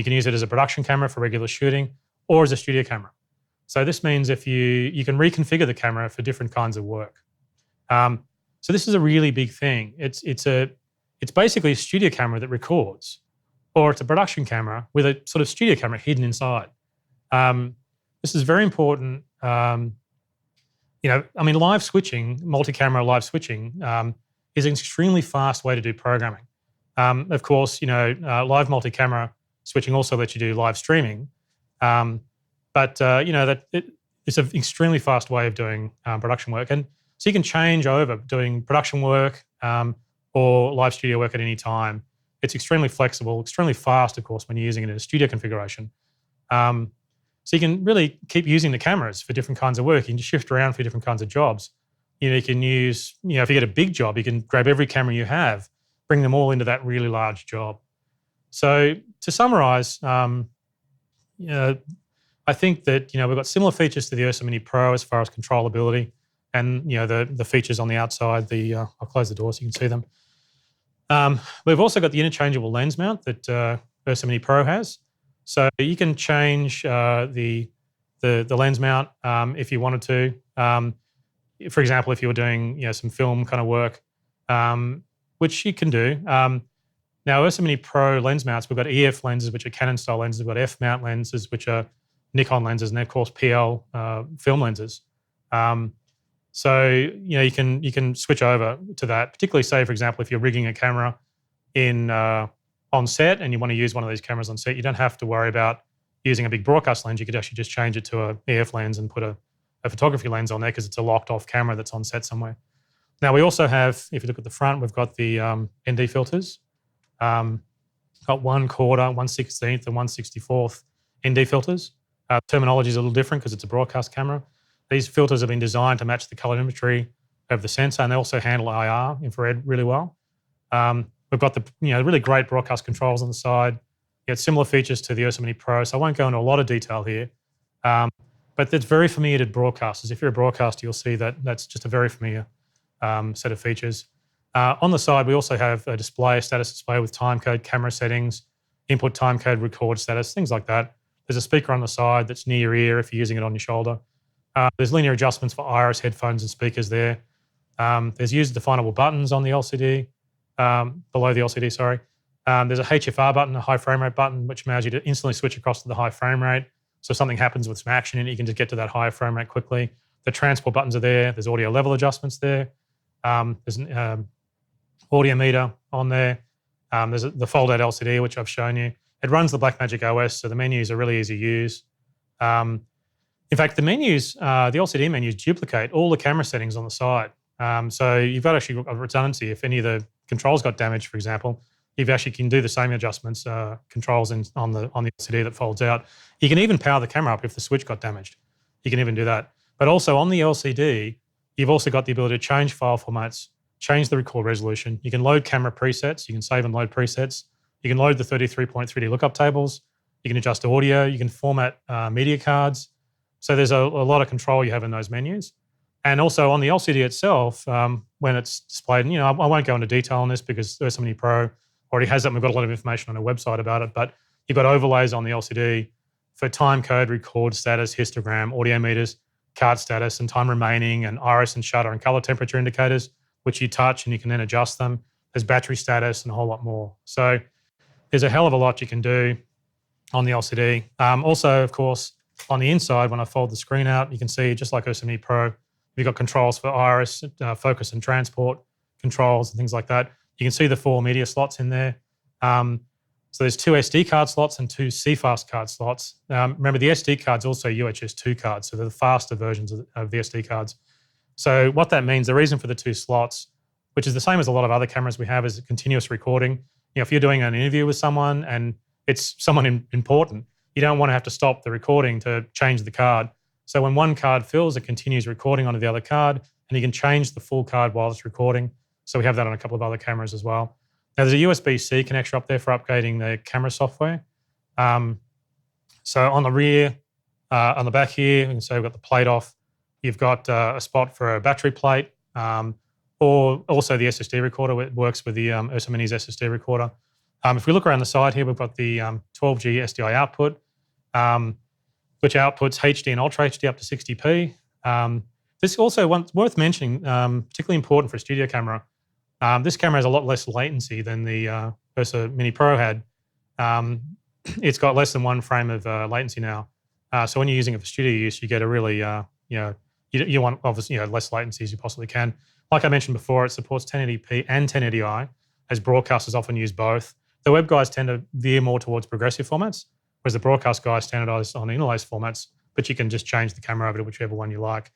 can use it as a production camera for regular shooting or as a studio camera. So this means if you can reconfigure the camera for different kinds of work. So this is a really big thing. It's basically a studio camera that records, or it's a production camera with a sort of studio camera hidden inside. This is very important. Live switching, multi-camera live switching is an extremely fast way to do programming. Of course, live multi-camera switching also lets you do live streaming. It's an extremely fast way of doing production work. And so you can change over doing production work or live studio work at any time. It's extremely flexible, extremely fast, of course, when you're using it in a studio configuration. So you can really keep using the cameras for different kinds of work. You can shift around for different kinds of jobs. You can use, if you get a big job, you can grab every camera you have, bring them all into that really large job. So to summarize, I think that we've got similar features to the Ursa Mini Pro as far as controllability, and the features on the outside. I'll close the door so you can see them. We've also got the interchangeable lens mount that Ursa Mini Pro has, so you can change the lens mount if you wanted to. For example, if you were doing some film kind of work, which you can do. Now, Ursa Mini Pro lens mounts, we've got EF lenses, which are Canon style lenses. We've got F mount lenses, which are Nikon lenses, and then of course PL film lenses. So you can switch over to that. Particularly, say for example, if you're rigging a camera in on set and you want to use one of these cameras on set, you don't have to worry about using a big broadcast lens. You could actually just change it to a EF lens and put a photography lens on there because it's a locked off camera that's on set somewhere. Now we also have, if you look at the front, we've got the ND filters. Got 1/4, 1/16, and 1/64 ND filters. Terminology is a little different because it's a broadcast camera. These filters have been designed to match the colorimetry of the sensor, and they also handle IR, infrared, really well. We've got the really great broadcast controls on the side. You get similar features to the Ursa Mini Pro, so I won't go into a lot of detail here. But it's very familiar to broadcasters. If you're a broadcaster, you'll see that that's just a very familiar set of features. On the side, we also have a status display with timecode, camera settings, input timecode, record status, things like that. There's a speaker on the side that's near your ear if you're using it on your shoulder. There's linear adjustments for iris, headphones, and speakers there. There's user-definable buttons on the LCD, below the LCD, sorry. There's a HFR button, a high frame rate button, which allows you to instantly switch across to the high frame rate. So if something happens with some action in it, you can just get to that higher frame rate quickly. The transport buttons are there. There's audio level adjustments there. There's an audio meter on there. There's the fold-out LCD, which I've shown you. It runs the Blackmagic OS, so the menus are really easy to use. In fact, the menus, the LCD menus duplicate all the camera settings on the side. So you've got actually got redundancy. If any of the controls got damaged, for example, you actually can do the same adjustments, controls on the LCD that folds out. You can even power the camera up if the switch got damaged. You can even do that. But also on the LCD, you've also got the ability to change file formats, change the record resolution. You can load camera presets. You can save and load presets. You can load the 33.3D lookup tables. You can adjust audio. You can format media cards. So there's a lot of control you have in those menus. And also on the LCD itself, when it's displayed, and I won't go into detail on this because Ursa Mini Pro already has that, and we've got a lot of information on our website about it, but you've got overlays on the LCD for time code, record status, histogram, audio meters, card status, and time remaining, and iris and shutter and color temperature indicators, which you touch and you can then adjust them. There's battery status and a whole lot more. So there's a hell of a lot you can do on the LCD. Also, of course, on the inside, when I fold the screen out, you can see, just like Ursa Mini Pro, you've got controls for iris, focus and transport controls and things like that. You can see the 4 media slots in there. So there's 2 SD card slots and 2 CFast card slots. Remember, the SD card's also UHS 2 cards, so they're the faster versions of the SD cards. So what that means, the reason for the 2 slots, which is the same as a lot of other cameras we have, is continuous recording. If you're doing an interview with someone and it's someone important, you don't want to have to stop the recording to change the card. So when one card fills, it continues recording onto the other card, and you can change the full card while it's recording. So we have that on a couple of other cameras as well. Now there's a USB-C connector up there for upgrading the camera software. So on the rear, on the back here, you can see we've got the plate off. You've got a spot for a battery plate, or also the SSD recorder. It works with the Ursa Mini's SSD recorder. If we look around the side here, we've got the 12G SDI output, which outputs HD and Ultra HD up to 60p. This also worth mentioning, particularly important for a studio camera. This camera has a lot less latency than the Ursa Mini Pro had. It's got less than 1 frame of latency now. So when you're using it for studio use, you get a really, you want obviously less latency as you possibly can. Like I mentioned before, it supports 1080p and 1080i, as broadcasters often use both. The web guys tend to veer more towards progressive formats, whereas the broadcast guys standardize on interlace formats, but you can just change the camera over to whichever one you like.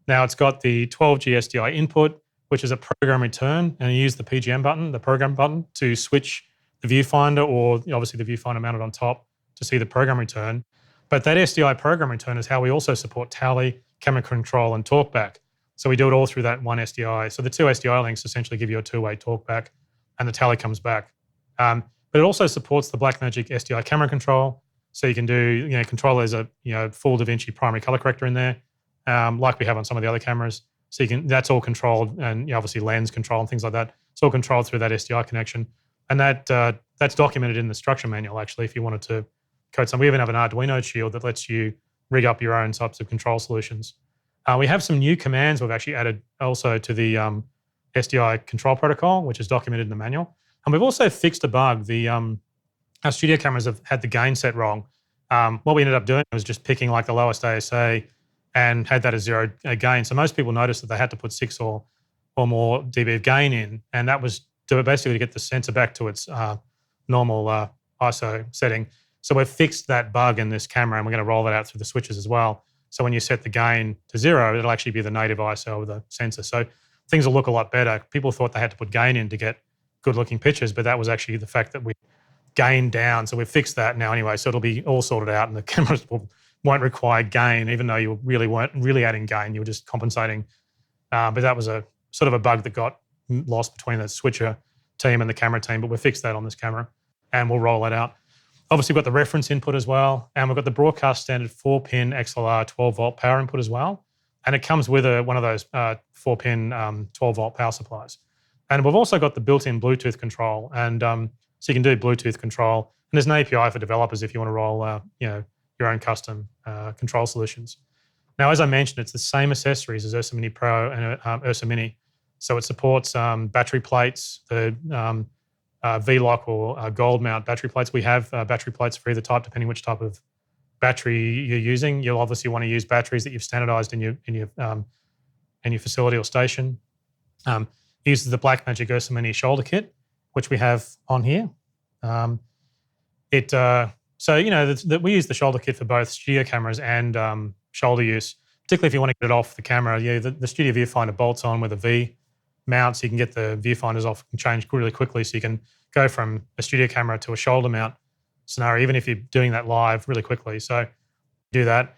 Now it's got the 12G SDI input, which is a program return, and you use the PGM button, the program button, to switch the viewfinder, or obviously the viewfinder mounted on top, to see the program return. But that SDI program return is how we also support tally, camera control, and talkback. So we do it all through that one SDI. So the 2 SDI links essentially give you a 2-way talkback, and the tally comes back. But But it also supports the Blackmagic SDI camera control. So you can do, control as a, full DaVinci primary color corrector in there, like we have on some of the other cameras. So that's all controlled, and obviously lens control and things like that. It's all controlled through that SDI connection. And that's documented in the structure manual, actually, if you wanted to code some. We even have an Arduino Shield that lets you rig up your own types of control solutions. We have some new commands we've actually added also to the SDI control protocol, which is documented in the manual. And we've also fixed a bug. Our studio cameras have had the gain set wrong. What we ended up doing was just picking like the lowest ASA and had that as 0 gain. So most people noticed that they had to put 6 or more dB of gain in, and that was basically to get the sensor back to its normal ISO setting. So we've fixed that bug in this camera, and we're going to roll that out through the switches as well. So when you set the gain to 0, it'll actually be the native ISO of the sensor. So things will look a lot better. People thought they had to put gain in to get good-looking pictures, but that was actually the fact that we gained down. So we've fixed that now anyway. So it'll be all sorted out, and the cameras won't require gain, even though you really weren't really adding gain. You were just compensating. But that was a sort of a bug that got lost between the switcher team and the camera team. But we've fixed that on this camera, and we'll roll that out. Obviously, we've got the reference input as well, and we've got the broadcast standard 4-pin XLR 12-volt power input as well. And it comes with one of those 4-pin 12-volt power supplies. And we've also got the built-in Bluetooth control, and so you can do Bluetooth control. And there's an API for developers if you want to roll, your own custom control solutions. Now, as I mentioned, it's the same accessories as Ursa Mini Pro and Ursa Mini. So it supports battery plates, the V-Lock or gold mount battery plates. We have battery plates for either type, depending which type of battery you're using. You'll obviously want to use batteries that you've standardized in your facility or station. It uses the Blackmagic Ursa Mini shoulder kit, which we have on here. We use the shoulder kit for both studio cameras and shoulder use, particularly if you want to get it off the camera. The studio viewfinder bolts on with a V mount, so you can get the viewfinders off and change really quickly, so you can go from a studio camera to a shoulder mount scenario, even if you're doing that live really quickly. So do that.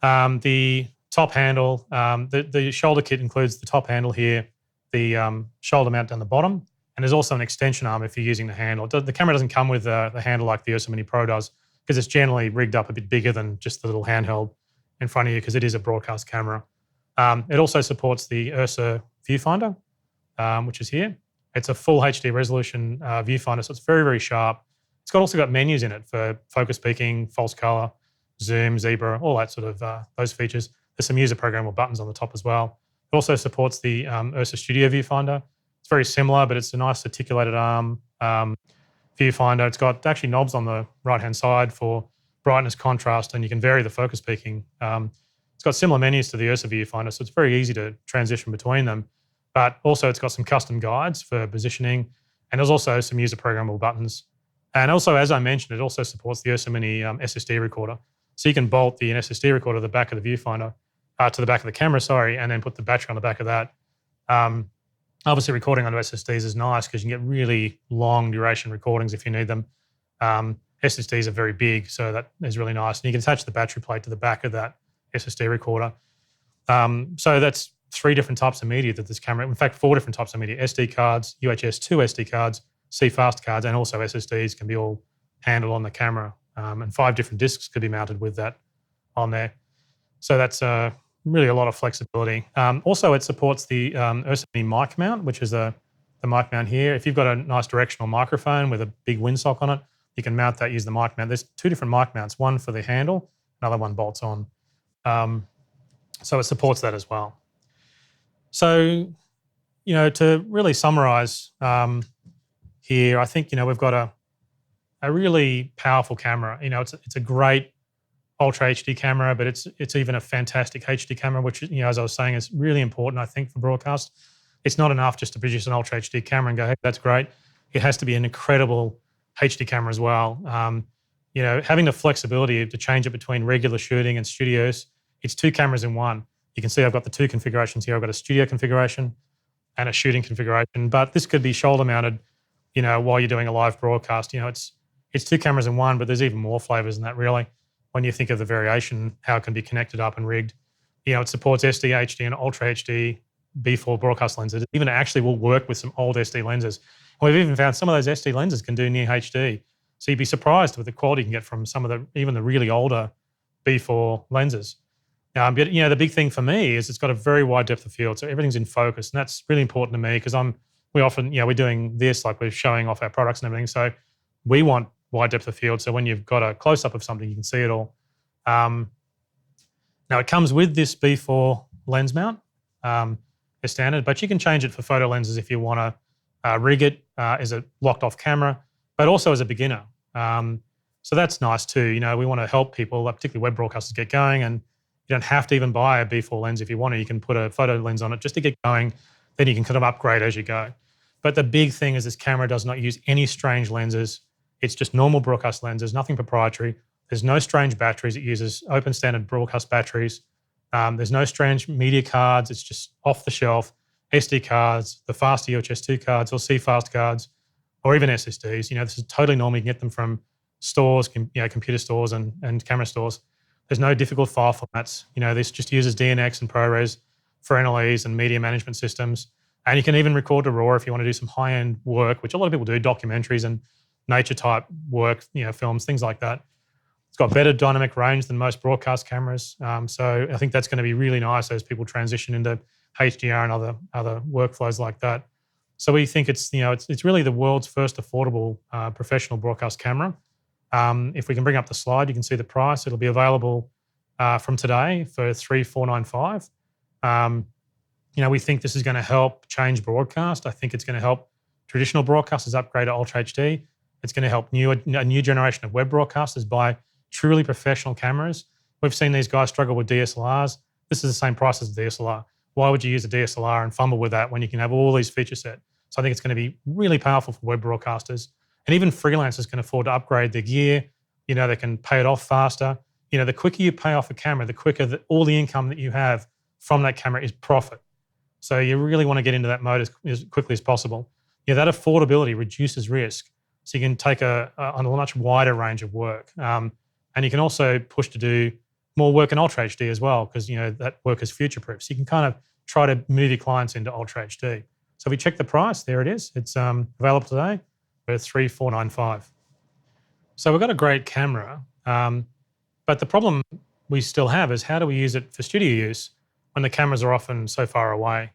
The top handle, the shoulder kit includes the top handle here, the shoulder mount down the bottom, and there's also an extension arm if you're using the handle. The camera doesn't come with the handle like the Ursa Mini Pro does, because it's generally rigged up a bit bigger than just the little handheld in front of you, because it is a broadcast camera. It also supports the Ursa viewfinder, which is here. It's a full HD resolution viewfinder, so it's very, very sharp. It's also got menus in it for focus peaking, false color, zoom, zebra, all that sort of those features. There's some user programmable buttons on the top as well. It also supports the Ursa Studio viewfinder. It's very similar, but it's a nice articulated arm viewfinder. It's got actually knobs on the right-hand side for brightness, contrast, and you can vary the focus peaking. It's got similar menus to the Ursa viewfinder, so it's very easy to transition between them. But also it's got some custom guides for positioning, and there's also some user programmable buttons. And also, as I mentioned, it also supports the Ursa Mini SSD recorder. So you can bolt the SSD recorder to the back of the viewfinder, to the back of the camera, and then put the battery on the back of that. Obviously, recording on SSDs is nice because you can get really long duration recordings if you need them. SSDs are very big, so that is really nice. And you can attach the battery plate to the back of that SSD recorder. So that's 3 different types of media that this camera, in fact, 4 different types of media: SD cards, UHS 2 SD cards, CFast cards, and also SSDs can be all handled on the camera. And 5 different discs could be mounted with that on there. So that's really a lot of flexibility. Also, it supports the Ursa Mini mic mount, which is the mic mount here. If you've got a nice directional microphone with a big windsock on it, you can mount that, use the mic mount. There's 2 different mic mounts, one for the handle, another one bolts on. So it supports that as well. So, to really summarize here, I think, we've got a really powerful camera. It's a great Ultra HD camera, but it's even a fantastic HD camera, which, as I was saying, is really important, I think, for broadcast. It's not enough just to produce an Ultra HD camera and go, hey, that's great. It has to be an incredible HD camera as well. Having the flexibility to change it between regular shooting and studios, it's 2 cameras in one. You can see I've got the 2 configurations here. I've got a studio configuration and a shooting configuration, but this could be shoulder mounted, while you're doing a live broadcast. It's 2 cameras in one, but there's even more flavors than that, really, when you think of the variation, how it can be connected up and rigged. It supports SD, HD, and Ultra HD B4 broadcast lenses. It even actually will work with some old SD lenses. We've even found some of those SD lenses can do near HD. So you'd be surprised with the quality you can get from some of even the really older B4 lenses. But the big thing for me is it's got a very wide depth of field, so everything's in focus, and that's really important to me because we often, we're doing this, like we're showing off our products and everything. So we want wide depth of field. So when you've got a close up of something, you can see it all. Now it comes with this B4 lens mount as standard, but you can change it for photo lenses if you want to rig it as a locked off camera, but also as a beginner. So that's nice too. We want to help people, particularly web broadcasters, get going, and you don't have to even buy a B4 lens if you want to. You can put a photo lens on it just to get going. Then you can kind of upgrade as you go. But the big thing is this camera does not use any strange lenses. It's just normal broadcast lenses, nothing proprietary. There's no strange batteries. It uses open standard broadcast batteries. There's no strange media cards. It's just off the shelf SD cards, the fast UHS-2 cards or CFast cards, or even SSDs. This is totally normal. You can get them from stores, computer stores and camera stores. There's no difficult file formats. This just uses DNX and ProRes for NLEs and media management systems. And you can even record to RAW if you want to do some high-end work, which a lot of people do, documentaries and nature-type work, films, things like that. It's got better dynamic range than most broadcast cameras. So I think that's going to be really nice as people transition into HDR and other workflows like that. So we think it's really the world's first affordable professional broadcast camera. If we can bring up the slide, you can see the price. It'll be available from today for $3,495. We think this is going to help change broadcast. I think it's going to help traditional broadcasters upgrade to Ultra HD. It's going to help a new generation of web broadcasters buy truly professional cameras. We've seen these guys struggle with DSLRs. This is the same price as a DSLR. Why would you use a DSLR and fumble with that when you can have all these feature set? So I think it's going to be really powerful for web broadcasters. And even freelancers can afford to upgrade their gear. They can pay it off faster. The quicker you pay off a camera, the quicker all the income that you have from that camera is profit. So you really want to get into that mode as quickly as possible. That affordability reduces risk. So you can take on a much wider range of work. And you can also push to do more work in Ultra HD as well, because that work is future-proof. So you can kind of try to move your clients into Ultra HD. So if we check the price, there it is. It's available today for $3,495. So we've got a great camera, but the problem we still have is how do we use it for studio use when the cameras are often so far away?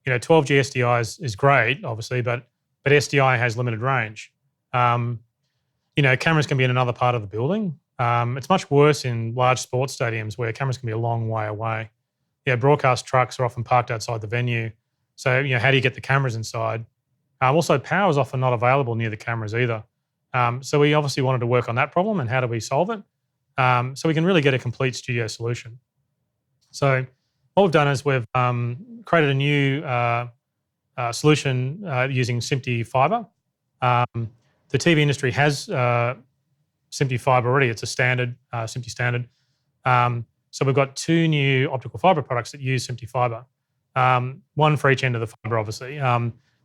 12G SDI is great, obviously, but SDI has limited range. Cameras can be in another part of the building. It's much worse in large sports stadiums where cameras can be a long way away. Broadcast trucks are often parked outside the venue. So, how do you get the cameras inside? Also, power is often not available near the cameras either. So we obviously wanted to work on that problem and how do we solve it? So we can really get a complete studio solution. So what we've done is we've created a new solution using SMPTE fiber. The TV industry has SMPTE fiber already. It's a standard, SMPTE standard. So we've got two new optical fiber products that use SMPTE fiber. One for each end of the fiber, obviously.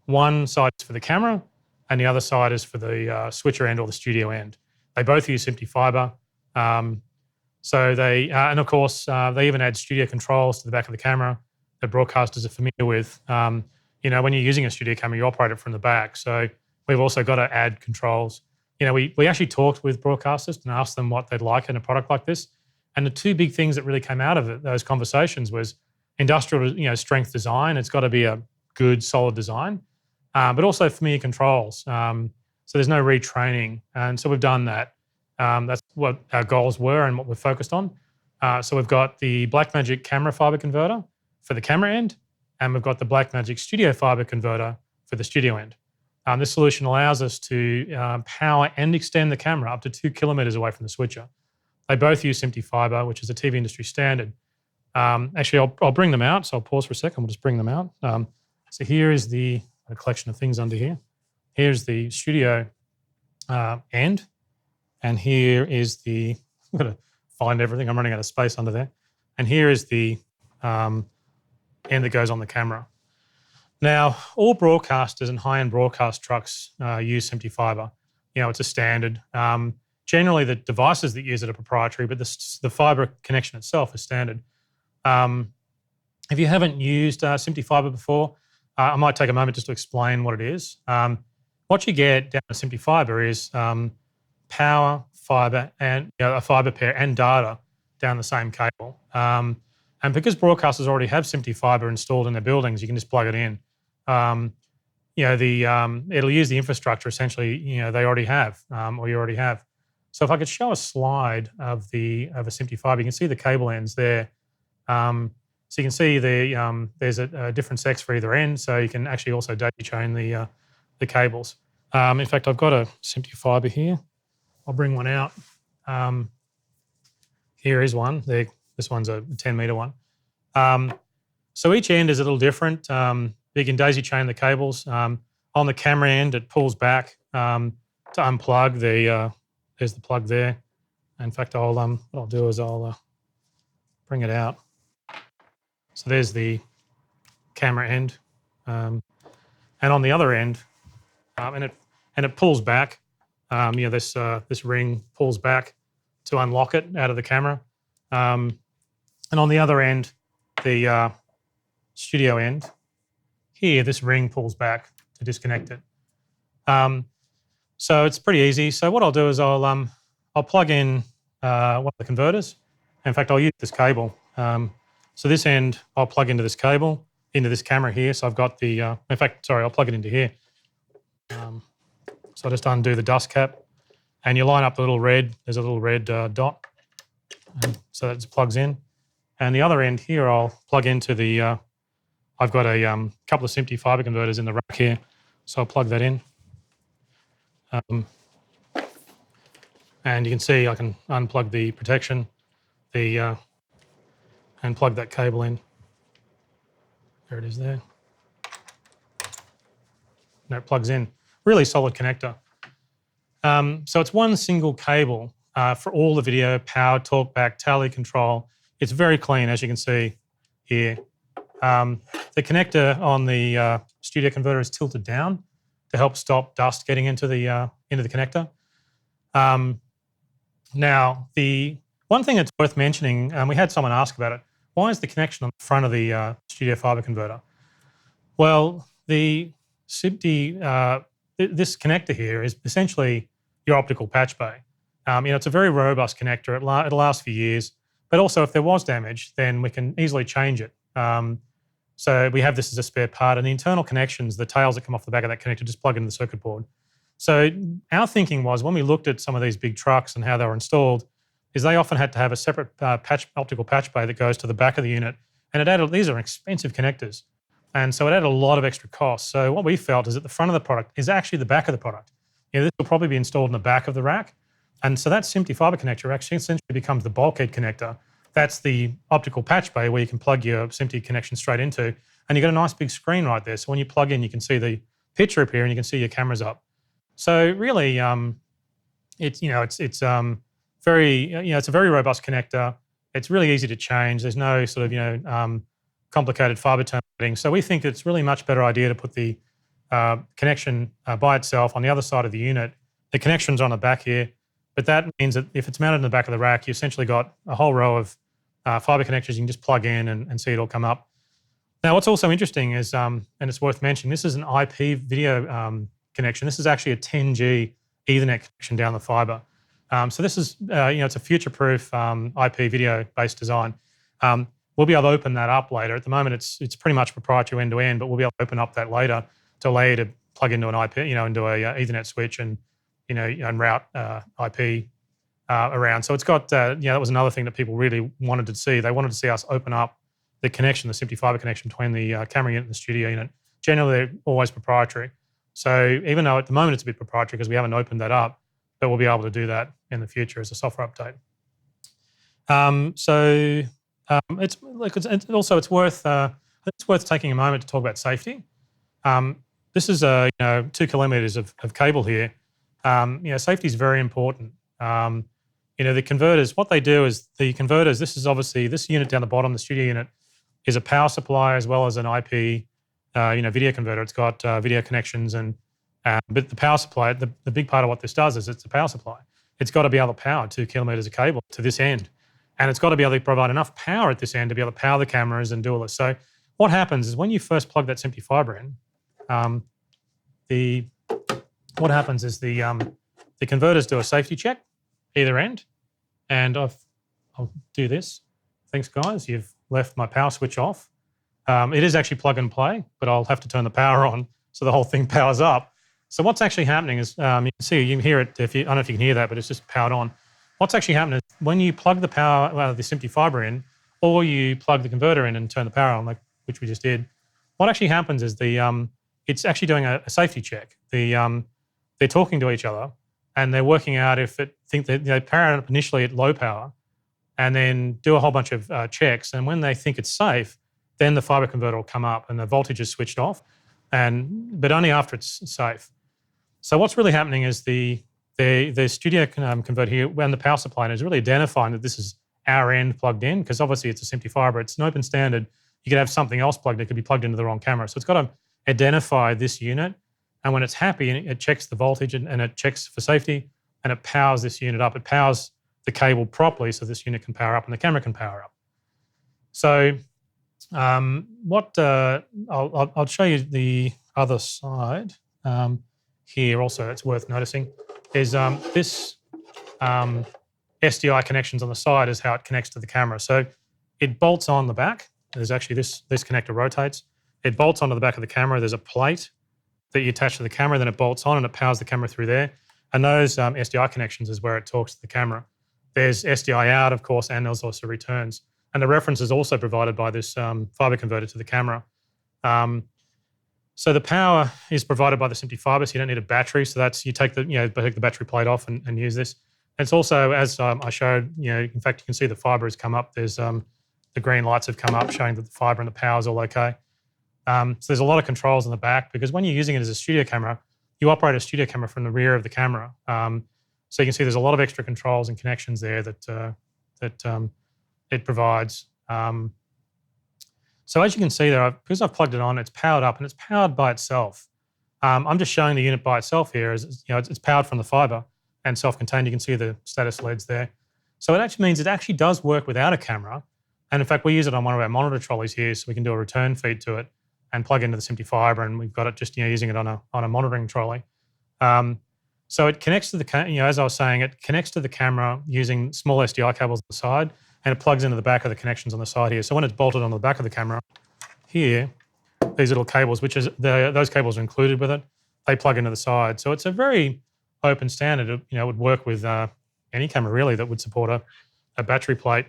One side is for the camera and the other side is for the switcher end or the studio end. They both use SMPTE fiber. So they, and of course, they even add studio controls to the back of the camera that broadcasters are familiar with. When you're using a studio camera, you operate it from the back. So we've also got to add controls. We actually talked with broadcasters and asked them what they'd like in a product like this. And the two big things that really came out of those conversations was industrial, strength design. It's got to be a good, solid design, but also familiar controls. So there's no retraining. And so we've done that. That's what our goals were and what we're focused on. So we've got the Blackmagic camera fiber converter for the camera end, and we've got the Blackmagic studio fiber converter for the studio end. This solution allows us to power and extend the camera up to 2 kilometers away from the switcher. They both use SMPTE fiber, which is a TV industry standard. Actually, I'll bring them out. So I'll pause for a second. We'll just bring them out. So here is a collection of things under here. Here's the studio end. And here is I'm going to find everything. I'm running out of space under there. And here is the end that goes on the camera. Now, all broadcasters and high-end broadcast trucks use SMPTE fiber. It's a standard. Generally, the devices that use it are proprietary, but the fiber connection itself is standard. If you haven't used SMPTE fiber before, I might take a moment just to explain what it is. what you get down a Simply Fiber is power, fiber, and a fiber pair and data down the same cable. And because broadcasters already have Simply Fiber installed in their buildings, you can just plug it in. It'll use the infrastructure essentially. They already have, or you already have. So if I could show a slide of a Simply Fiber, you can see the cable ends there. So you can see there's a different sex for either end, so you can actually also daisy chain the cables. In fact, I've got a Simply Fiber here. I'll bring one out. Here is one. This one's a 10-meter one. So each end is a little different. You can daisy chain the cables. On the camera end, it pulls back to unplug. There's the plug there. In fact, what I'll do is I'll bring it out. So there's the camera end, and on the other end, and it pulls back. This ring pulls back to unlock it out of the camera, and on the other end, the studio end, here this ring pulls back to disconnect it. So it's pretty easy. So what I'll do is I'll plug in one of the converters. In fact, I'll use this cable. So this end, I'll plug into this cable, into this camera here. So I've got I'll plug it into here. So I'll just undo the dust cap, and you line up the little red, there's a little red dot. So that just plugs in. And the other end here, I'll plug into I've got a couple of Simply Fiber converters in the rack here. So I'll plug that in. And you can see I can unplug the protection, and plug that cable in. There it is there. And it plugs in. Really solid connector. So it's one single cable for all the video, power, talkback, tally control. It's very clean, as you can see here. The connector on the studio converter is tilted down to help stop dust getting into the connector. Now, the one thing that's worth mentioning, we had someone ask about it, why is the connection on the front of the studio fiber converter? Well, this connector here is essentially your optical patch bay. It's a very robust connector. It'll last for years, but also if there was damage, then we can easily change it. So we have this as a spare part, and the internal connections, the tails that come off the back of that connector, just plug into the circuit board. So our thinking was, when we looked at some of these big trucks and how they were installed, is they often had to have a separate optical patch bay that goes to the back of the unit, and these are expensive connectors, and so it added a lot of extra costs. So what we felt is that the front of the product is actually the back of the product. This will probably be installed in the back of the rack, and so that Simply Fiber connector actually essentially becomes the bulkhead connector. That's the optical patch bay where you can plug your Simply connection straight into, and you get a nice big screen right there. So when you plug in, you can see the picture appear, and you can see your cameras up. So really, it's a very robust connector. It's really easy to change. There's no sort of complicated fiber terminating. So we think it's really a much better idea to put the connection by itself on the other side of the unit. The connection's on the back here, but that means that if it's mounted in the back of the rack, you essentially got a whole row of fiber connectors you can just plug in and see it all come up. Now, what's also interesting is, and it's worth mentioning, this is an IP video connection. This is actually a 10G Ethernet connection down the fiber. So this is, it's a future-proof IP video-based design. We'll be able to open that up later. At the moment, it's pretty much proprietary end-to-end, but we'll be able to open up that later to allow you to plug into an IP, into a Ethernet switch and route IP around. So it's got, that was another thing that people really wanted to see. They wanted to see us open up the connection, the Simply Fiber connection between the camera unit and the studio unit. Generally, they're always proprietary. So even though at the moment it's a bit proprietary because we haven't opened that up, but we'll be able to do that in the future as a software update. It's worth taking a moment to talk about safety. This is 2 kilometers of cable here. Safety is very important. The converters, what they do is the converters. This is obviously this unit down the bottom, the studio unit, is a power supply as well as an IP, video converter. It's got video connections but the power supply, the big part of what this does is it's a power supply. It's got to be able to power 2 kilometers of cable to this end. And it's got to be able to provide enough power at this end to be able to power the cameras and do all this. So what happens is when you first plug that Simply Fiber in, the what happens is the converters do a safety check either end, and I'll do this. Thanks, guys. You've left my power switch off. It is actually plug and play, but I'll have to turn the power on so the whole thing powers up. So what's actually happening is, you can see, you can hear it. I don't know if you can hear that, but it's just powered on. What's actually happening is when you plug the power, this empty fiber in, or you plug the converter in and turn the power on, which we just did, what actually happens is it's actually doing a safety check. They're talking to each other, and they're working out if they power it up initially at low power, and then do a whole bunch of checks. And when they think it's safe, then the fiber converter will come up and the voltage is switched off, but only after it's safe. So what's really happening is the studio converter here, when the power supply is really identifying that this is our end plugged in, because obviously it's a SMPTE fiber. It's an open standard. You could have something else plugged in. It could be plugged into the wrong camera. So it's got to identify this unit. And when it's happy, it checks the voltage and it checks for safety, and it powers this unit up. It powers the cable properly so this unit can power up and the camera can power up. So I'll show you the other side here also. It's worth noticing is this SDI connections on the side is how it connects to the camera. So it bolts on the back. There's actually this connector rotates. It bolts onto the back of the camera. There's a plate that you attach to the camera, then it bolts on and it powers the camera through there. And those SDI connections is where it talks to the camera. There's SDI out, of course, and there's also returns. And the reference is also provided by this fiber converter to the camera. So the power is provided by the SMPTE fiber, so you don't need a battery. So that's, you take the battery plate off and use this. And it's also, as I showed, in fact, you can see the fiber has come up. There's the green lights have come up showing that the fiber and the power is all okay. So there's a lot of controls in the back, because when you're using it as a studio camera, you operate a studio camera from the rear of the camera. So you can see there's a lot of extra controls and connections there that it provides. So as you can see there, because I've plugged it on, it's powered up and it's powered by itself. I'm just showing the unit by itself here. It's powered from the fiber and self-contained. You can see the status LEDs there. So it actually means it actually does work without a camera. And in fact, we use it on one of our monitor trolleys here, so we can do a return feed to it and plug into the SMPTE fiber, and we've got it just using it on a monitoring trolley. So it connects to the as I was saying, it connects to the camera using small SDI cables on the side, and it plugs into the back of the connections on the side here. So when it's bolted on the back of the camera here, these little cables, which is those cables are included with it, they plug into the side. So it's a very open standard. It would work with any camera really that would support a battery plate.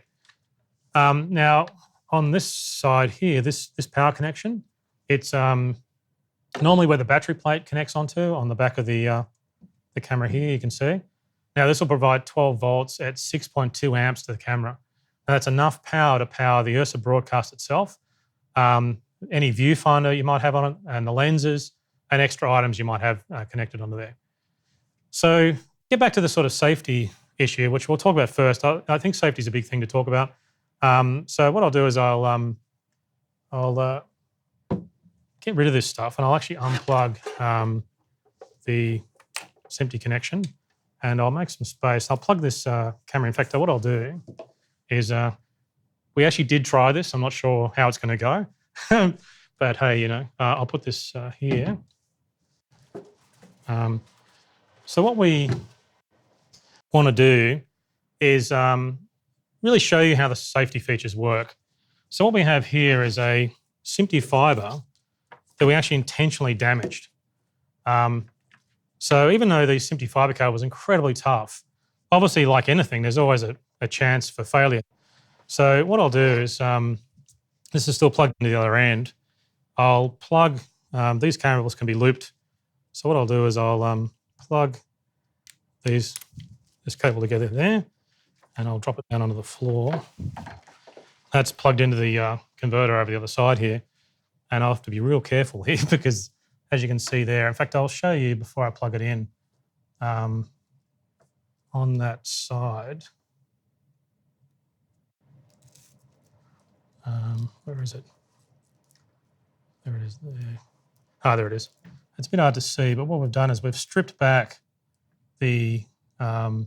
Now on this side here, this power connection, it's normally where the battery plate connects onto on the back of the camera here, you can see. Now this will provide 12 volts at 6.2 amps to the camera. Now that's enough power to power the Osa Broadcast itself, any viewfinder you might have on it, and the lenses, and extra items you might have connected onto there. So get back to the sort of safety issue, which we'll talk about first. I think safety is a big thing to talk about. So what I'll do is I'll get rid of this stuff, and I'll actually unplug the SMPTE connection, and I'll make some space. I'll plug this camera. In fact, what I'll do is we actually did try this. I'm not sure how it's going to go, but hey, I'll put this here. So what we want to do is really show you how the safety features work. So what we have here is a SMPTE fiber that we actually intentionally damaged. So even though the SMPTE fiber cable was incredibly tough, obviously like anything, there's always a chance for failure. So what I'll do is, this is still plugged into the other end. I'll plug, these cables can be looped. So what I'll do is I'll plug this cable together there, and I'll drop it down onto the floor. That's plugged into the converter over the other side here. And I'll have to be real careful here because as you can see there, in fact, I'll show you before I plug it in on that side. Where is it? There it is there. Ah, there it is. It's a bit hard to see, but what we've done is we've stripped back the, hang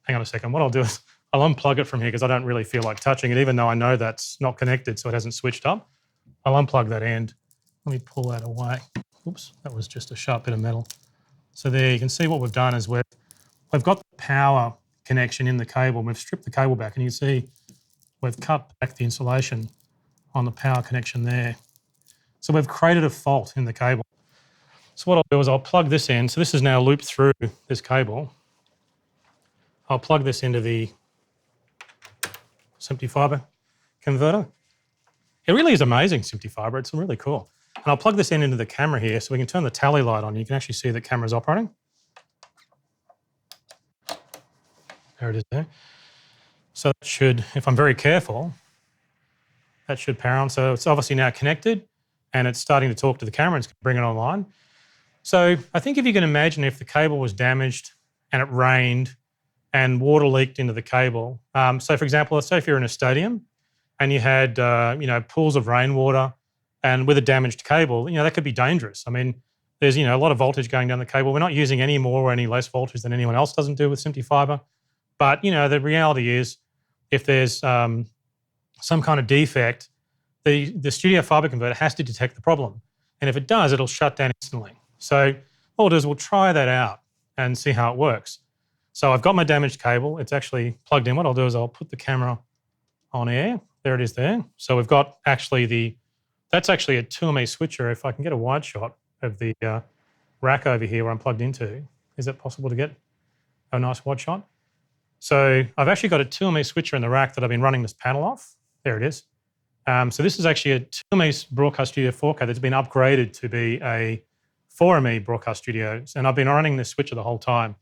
on a second. What I'll do is I'll unplug it from here because I don't really feel like touching it, even though I know that's not connected, so it hasn't switched up. I'll unplug that end. Let me pull that away. Oops, that was just a sharp bit of metal. So there you can see what we've done is we've got the power connection in the cable. We've stripped the cable back, and you can see we've cut back the insulation on the power connection there. So we've created a fault in the cable. So what I'll do is I'll plug this in. So this is now looped through this cable. I'll plug this into the SMPTE fiber converter. It really is amazing, SMPTE fiber. It's really cool. And I'll plug this in into the camera here so we can turn the tally light on. You can actually see the camera's operating. There it is there. So that should, if I'm very careful, that should power on. So it's obviously now connected and it's starting to talk to the camera. It's going to bring it online. So I think if you can imagine if the cable was damaged and it rained and water leaked into the cable. So for example, let's say if you're in a stadium and you had pools of rainwater and with a damaged cable, that could be dangerous. I mean, there's a lot of voltage going down the cable. We're not using any more or any less voltage than anyone else doesn't do with SMPTE fiber. But the reality is if there's some kind of defect, the studio fiber converter has to detect the problem. And if it does, it'll shut down instantly. So what we'll do is we'll try that out and see how it works. So I've got my damaged cable. It's actually plugged in. What I'll do is I'll put the camera on air. There it is there. So we've got actually that's actually a 2MA switcher. If I can get a wide shot of the rack over here where I'm plugged into, is it possible to get a nice wide shot? So I've actually got a 2MA switcher in the rack that I've been running this panel off. There it is. So this is actually a 2MA Broadcast Studio 4K that's been upgraded to be a 4MA Broadcast Studios, and I've been running this switcher the whole time.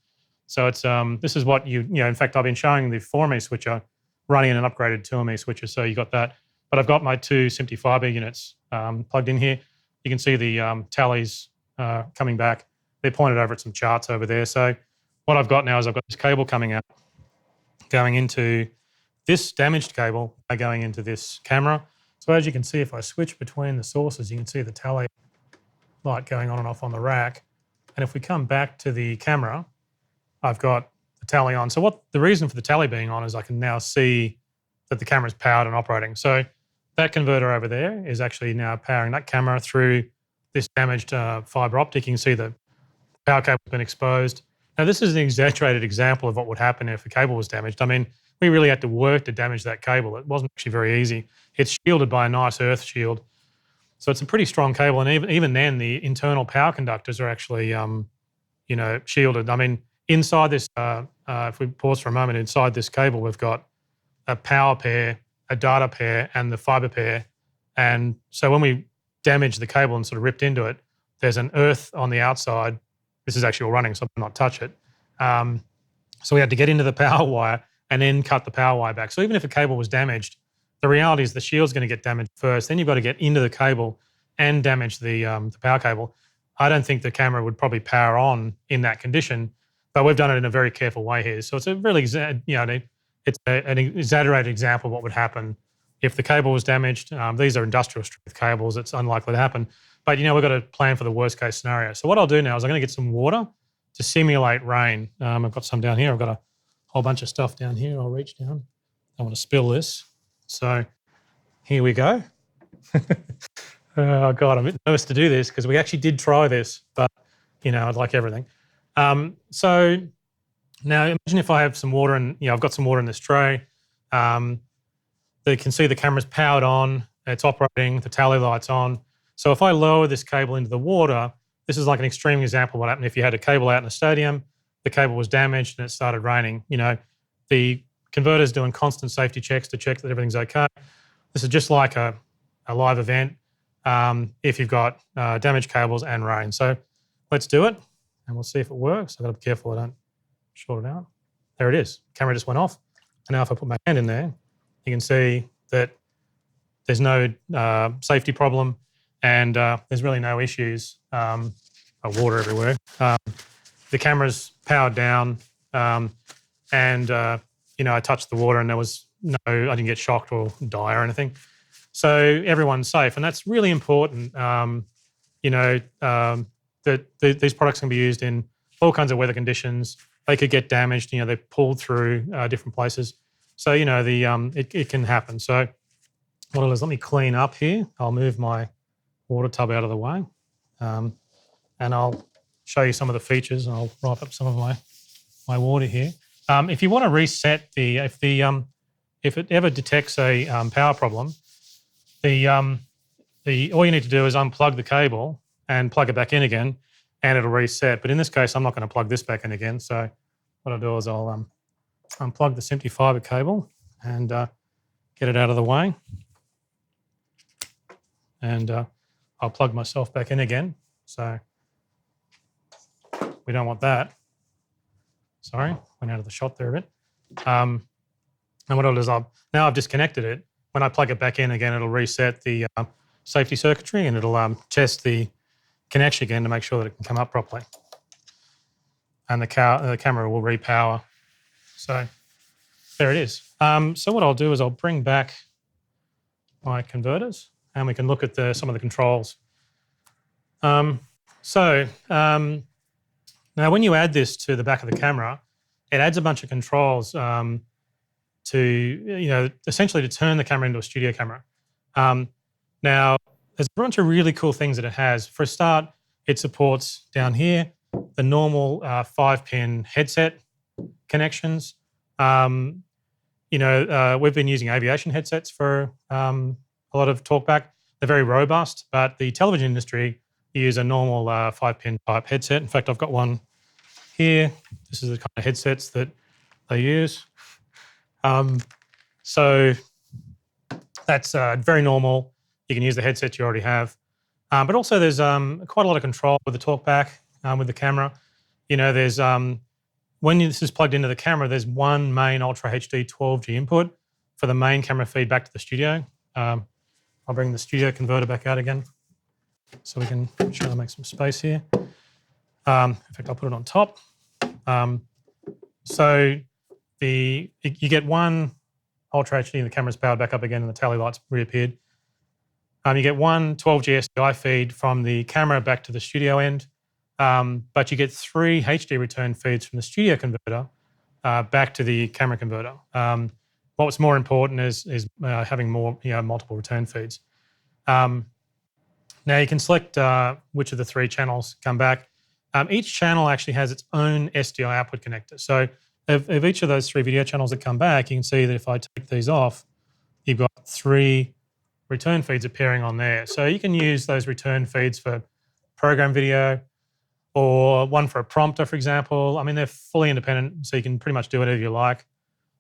So it's this is what in fact, I've been showing the 4MA switcher running in an upgraded 2MA switcher, so you got that. But I've got my two SMPTE fiber units plugged in here. You can see the tallies coming back. They're pointed over at some charts over there. So what I've got now is I've got this cable coming out, going into this damaged cable, going into this camera. So as you can see, if I switch between the sources, you can see the tally light going on and off on the rack. And if we come back to the camera, I've got the tally on. So the reason for the tally being on is I can now see that the camera's powered and operating. So that converter over there is actually now powering that camera through this damaged fiber optic. You can see the power cable's been exposed. Now this is an exaggerated example of what would happen if a cable was damaged. I mean, we really had to work to damage that cable. It wasn't actually very easy. It's shielded by a nice earth shield. So it's a pretty strong cable, and even then, the internal power conductors are actually, shielded. I mean, inside this, if we pause for a moment, inside this cable, we've got a power pair, a data pair, and the fiber pair. And so when we damaged the cable and sort of ripped into it, there's an earth on the outside. This is actually all running, so I will not touch it. So we had to get into the power wire and then cut the power wire back. So even if a cable was damaged, the reality is the shield's going to get damaged first. Then you've got to get into the cable and damage the power cable. I don't think the camera would probably power on in that condition, but we've done it in a very careful way here. So it's a really, it's an exaggerated example of what would happen if the cable was damaged. These are industrial strength cables. It's unlikely to happen, but we've got to plan for the worst case scenario. So what I'll do now is I'm going to get some water to simulate rain. I've got some down here. I've got a whole bunch of stuff down here. I'll reach down. I want to spill this. So here we go. Oh God, I'm a bit nervous to do this because we actually did try this, but I'd like everything. So now imagine if I have some water and I've got some water in this tray. You can see the camera's powered on, it's operating, the tally light's on. So if I lower this cable into the water, this is like an extreme example of what happened if you had a cable out in a stadium, the cable was damaged and it started raining. The converter's doing constant safety checks to check that everything's okay. This is just like a live event if you've got damaged cables and rain. So let's do it and we'll see if it works. I've got to be careful I don't short it out. There it is. Camera just went off. And now if I put my hand in there, you can see that there's no safety problem and there's really no issues. Water everywhere. The camera's powered down and I touched the water and I didn't get shocked or die or anything. So everyone's safe, and that's really important. That these products can be used in all kinds of weather conditions. They could get damaged. They're pulled through different places. So it can happen. So what I'll do is let me clean up here. I'll move my water tub out of the way, and I'll show you some of the features, and I'll wrap up some of my water here. If you want to reset if it ever detects a power problem, all you need to do is unplug the cable and plug it back in again, and it'll reset. But in this case, I'm not going to plug this back in again. So what I'll do is I'll unplug this empty fiber cable and get it out of the way. And I'll plug myself back in again. So we don't want that. Sorry, went out of the shot there a bit. And what I'll do is now I've disconnected it. When I plug it back in again, it'll reset the safety circuitry, and it'll test the connection again to make sure that it can come up properly. And the camera will repower. So there it is. So what I'll do is I'll bring back my converters, and we can look at some of the controls. Now when you add this to the back of the camera, it adds a bunch of controls to essentially to turn the camera into a studio camera. Now there's a bunch of really cool things that it has. For a start, it supports down here the normal 5-pin headset connections. We've been using aviation headsets for a lot of Talkback. They're very robust, but the television industry use a normal 5-pin type headset. In fact, I've got one here. This is the kind of headsets that they use. So that's very normal. You can use the headset you already have. But also there's quite a lot of control with the Talkback, with the camera. There's when this is plugged into the camera, there's one main Ultra HD 12G input for the main camera feed back to the studio. I'll bring the studio converter back out again so we can try to make some space here. In fact, I'll put it on top. So you get one Ultra HD and the camera's powered back up again and the tally lights reappeared. You get one 12G SDI feed from the camera back to the studio end, but you get 3 HD return feeds from the studio converter back to the camera converter. What's more important is having more, multiple return feeds. Now you can select which of the 3 channels come back. Each channel actually has its own SDI output connector. So of each of those 3 video channels that come back, you can see that if I take these off, you've got 3 return feeds appearing on there. So you can use those return feeds for program video or one for a prompter, for example. I mean, they're fully independent, so you can pretty much do whatever you like.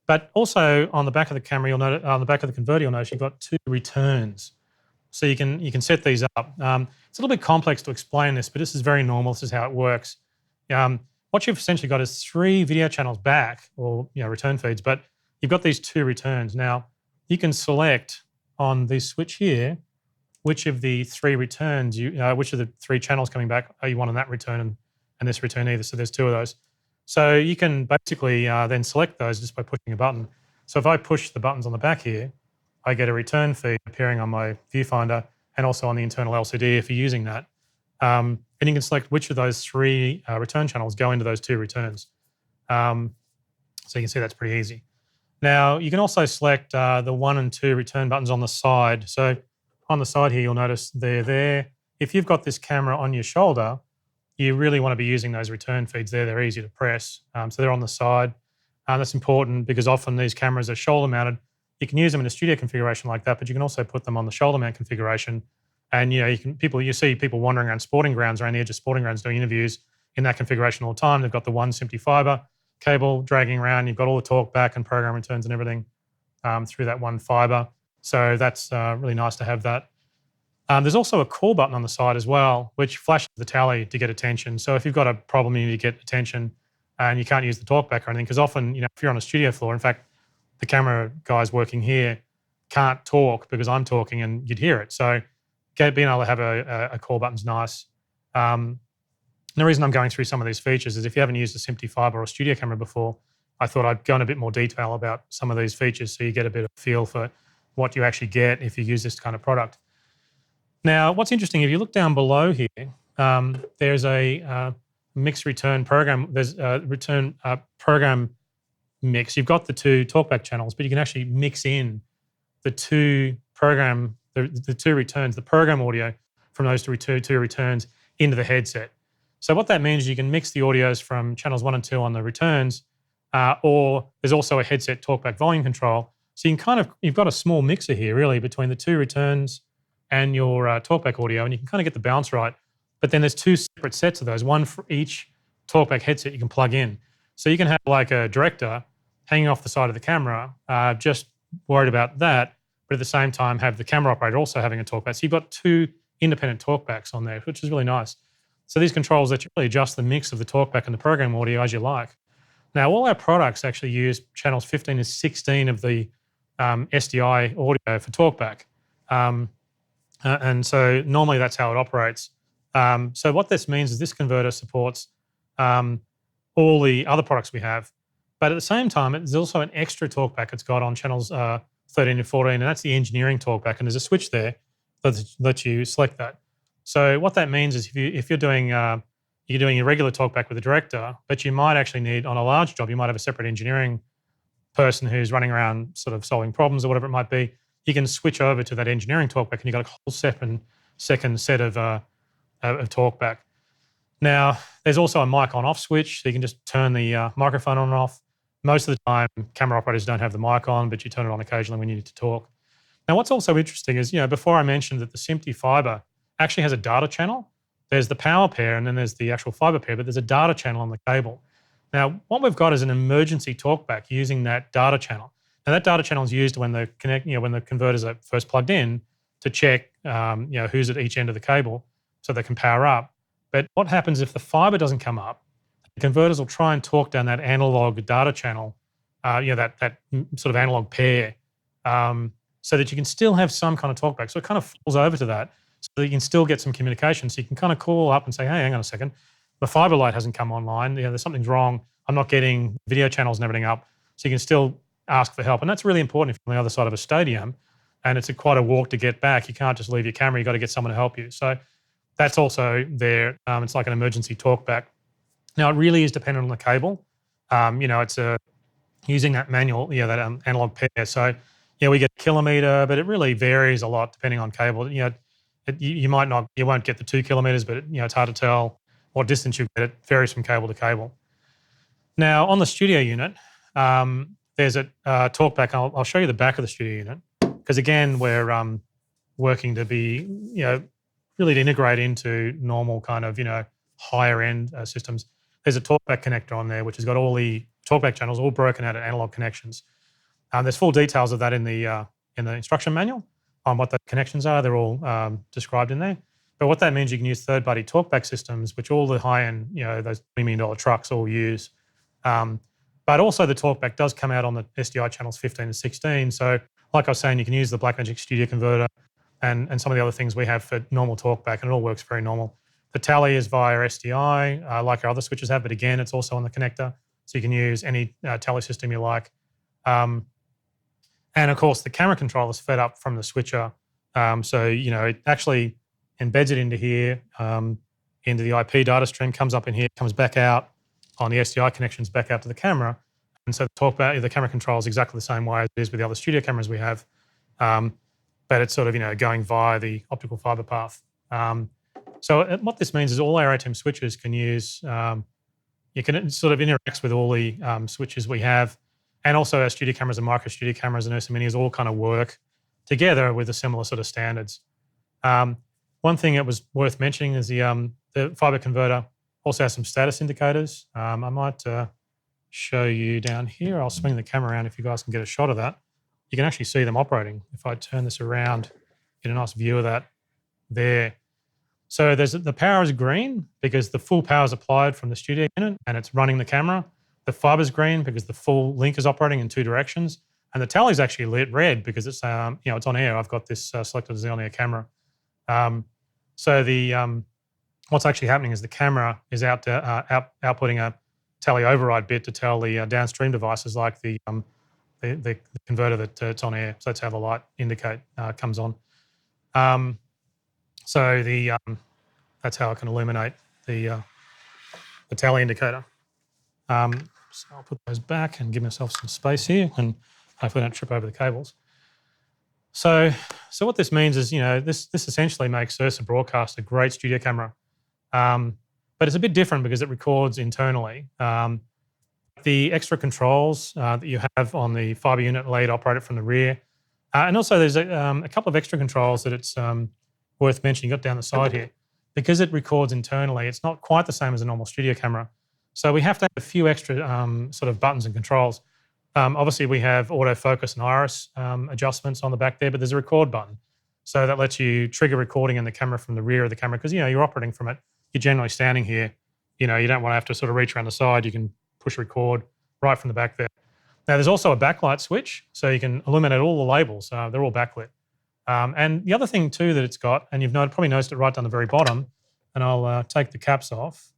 But also on the back of the camera, you'll notice, on the back of the converter, you'll notice you've got 2 returns. So you can set these up. It's a little bit complex to explain this, but this is very normal. This is how it works. What you've essentially got is 3 video channels back, or return feeds, but you've got these 2 returns. Now you can select on this switch here which of the 3 returns which of the 3 channels coming back you want on that return and this return either. So there's 2 of those. So you can basically then select those just by pushing a button. So if I push the buttons on the back here, I get a return feed appearing on my viewfinder and also on the internal LCD if you're using that. And you can select which of those 3 return channels go into those 2 returns. So you can see that's pretty easy. Now, you can also select the 1 and 2 return buttons on the side. So on the side here, you'll notice they're there. If you've got this camera on your shoulder, you really want to be using those return feeds there. They're easy to press. So they're on the side. That's important because often these cameras are shoulder mounted. You can use them in a studio configuration like that, but you can also put them on the shoulder mount configuration. And you see people wandering around sporting grounds, around the edge of sporting grounds doing interviews in that configuration all the time. They've got the one simply fiber cable dragging around. You've got all the Talkback and program returns and everything through that one fiber. So that's really nice to have that. There's also a call button on the side as well, which flashes the tally to get attention. So if you've got a problem, you need to get attention and you can't use the Talkback or anything, because often, if you're on a studio floor, in fact, the camera guys working here can't talk because I'm talking and you'd hear it. So being able to have a call button's nice. And the reason I'm going through some of these features is if you haven't used a Simply Fiber or studio camera before, I thought I'd go in a bit more detail about some of these features so you get a bit of feel for what you actually get if you use this kind of product. Now, what's interesting, if you look down below here, there's a mixed return program. There's a return program mix. You've got the 2 Talkback channels, but you can actually mix in the 2 program, the 2 returns, the program audio from those 2 returns into the headset. So what that means is you can mix the audios from channels 1 and 2 on the returns, or there's also a headset talkback volume control. So you can you've got a small mixer here really between the 2 returns and your talkback audio, and you can kind of get the balance right. But then there's 2 separate sets of those, one for each talkback headset you can plug in. So you can have like a director hanging off the side of the camera, just worried about that, but at the same time have the camera operator also having a talkback. So you've got 2 independent talkbacks on there, which is really nice. So these controls let you really adjust the mix of the talkback and the program audio as you like. Now, all our products actually use channels 15 and 16 of the SDI audio for talkback. And so normally that's how it operates. So what this means is this converter supports all the other products we have, but at the same time, there's also an extra talkback it's got on channels 13 and 14, and that's the engineering talkback, and there's a switch there that lets you select that. So what that means is if you're doing your regular talkback with a director, but you might actually need, on a large job, you might have a separate engineering person who's running around sort of solving problems or whatever it might be, you can switch over to that engineering talkback and you've got a whole second set of talkback. Now, there's also a mic on-off switch, so you can just turn the microphone on and off. Most of the time, camera operators don't have the mic on, but you turn it on occasionally when you need to talk. Now, what's also interesting is, before I mentioned that the SMPTE fiber actually has a data channel. There's the power pair and then there's the actual fiber pair, but there's a data channel on the cable. Now, what we've got is an emergency talkback using that data channel. Now, that data channel is used when the converters are first plugged in to check, who's at each end of the cable so they can power up. But what happens if the fiber doesn't come up? The converters will try and talk down that analog data channel, that sort of analog pair, so that you can still have some kind of talkback. So it kind of falls over to that, so that you can still get some communication. So you can kind of call up and say, hey, hang on a second, the fiber light hasn't come online. There's something's wrong. I'm not getting video channels and everything up. So you can still ask for help. And that's really important if you're on the other side of a stadium and it's quite a walk to get back. You can't just leave your camera. You've got to get someone to help you. So that's also there. It's like an emergency talkback. Now, it really is dependent on the cable. It's using that manual, that analog pair. So, we get a kilometer, but it really varies a lot depending on cable. You won't get the 2 kilometers, but it's hard to tell what distance you get. It varies from cable to cable. Now, on the studio unit, there's a talkback. I'll show you the back of the studio unit because again, we're working to be, really to integrate into normal kind of, higher end systems. There's a talkback connector on there, which has got all the talkback channels all broken out at analog connections. There's full details of that in the instruction manual on what the connections are. They're all described in there. But what that means, you can use third-party talkback systems, which all the high-end, those $20 million trucks all use. But also the talkback does come out on the SDI channels 15 and 16. So like I was saying, you can use the Blackmagic Studio Converter and some of the other things we have for normal talkback, and it all works very normal. The tally is via SDI, like our other switches have, but again, it's also on the connector. So you can use any tally system you like. And of course, the camera control is fed up from the switcher. So, it actually embeds it into here, into the IP data stream, comes up in here, comes back out on the SDI connections, back out to the camera. And so the camera control is exactly the same way as it is with the other studio cameras we have. But it's sort of, going via the optical fiber path. So what this means is all our ATEM switches can use, you can sort of interact with all the switches we have. And also our studio cameras and micro studio cameras and Ursa Minis all kind of work together with a similar sort of standards. One thing that was worth mentioning is the fiber converter also has some status indicators. I might show you down here. I'll swing the camera around if you guys can get a shot of that. You can actually see them operating. If I turn this around, get a nice view of that there. So the power is green because the full power is applied from the studio unit and it's running the camera. The fiber is green because the full link is operating in 2 directions. And the tally is actually lit red because it's it's on air. I've got this selected as the on-air camera. So what's actually happening is the camera is outputting a tally override bit to tell the downstream devices like the converter that it's on air. So that's how the light indicate comes on. So that's how I can illuminate the tally indicator. So I'll put those back and give myself some space here and hopefully don't trip over the cables. So what this means is, this essentially makes Osa Broadcast a great studio camera. But but it's a bit different because it records internally. The extra controls that you have on the fiber unit allow you to operate it from the rear. And also there's a couple of extra controls that it's worth mentioning. You've got down the side here. Because it records internally, it's not quite the same as a normal studio camera. So we have to have a few extra sort of buttons and controls. Obviously, we have autofocus and iris adjustments on the back there, but there's a record button. So that lets you trigger recording in the camera from the rear of the camera because, you're operating from it. You're generally standing here. You don't want to have to sort of reach around the side. You can push record right from the back there. Now, there's also a backlight switch, so you can illuminate all the labels. They're all backlit. And the other thing, too, that it's got, and you've probably noticed it right down the very bottom, and I'll take the caps off,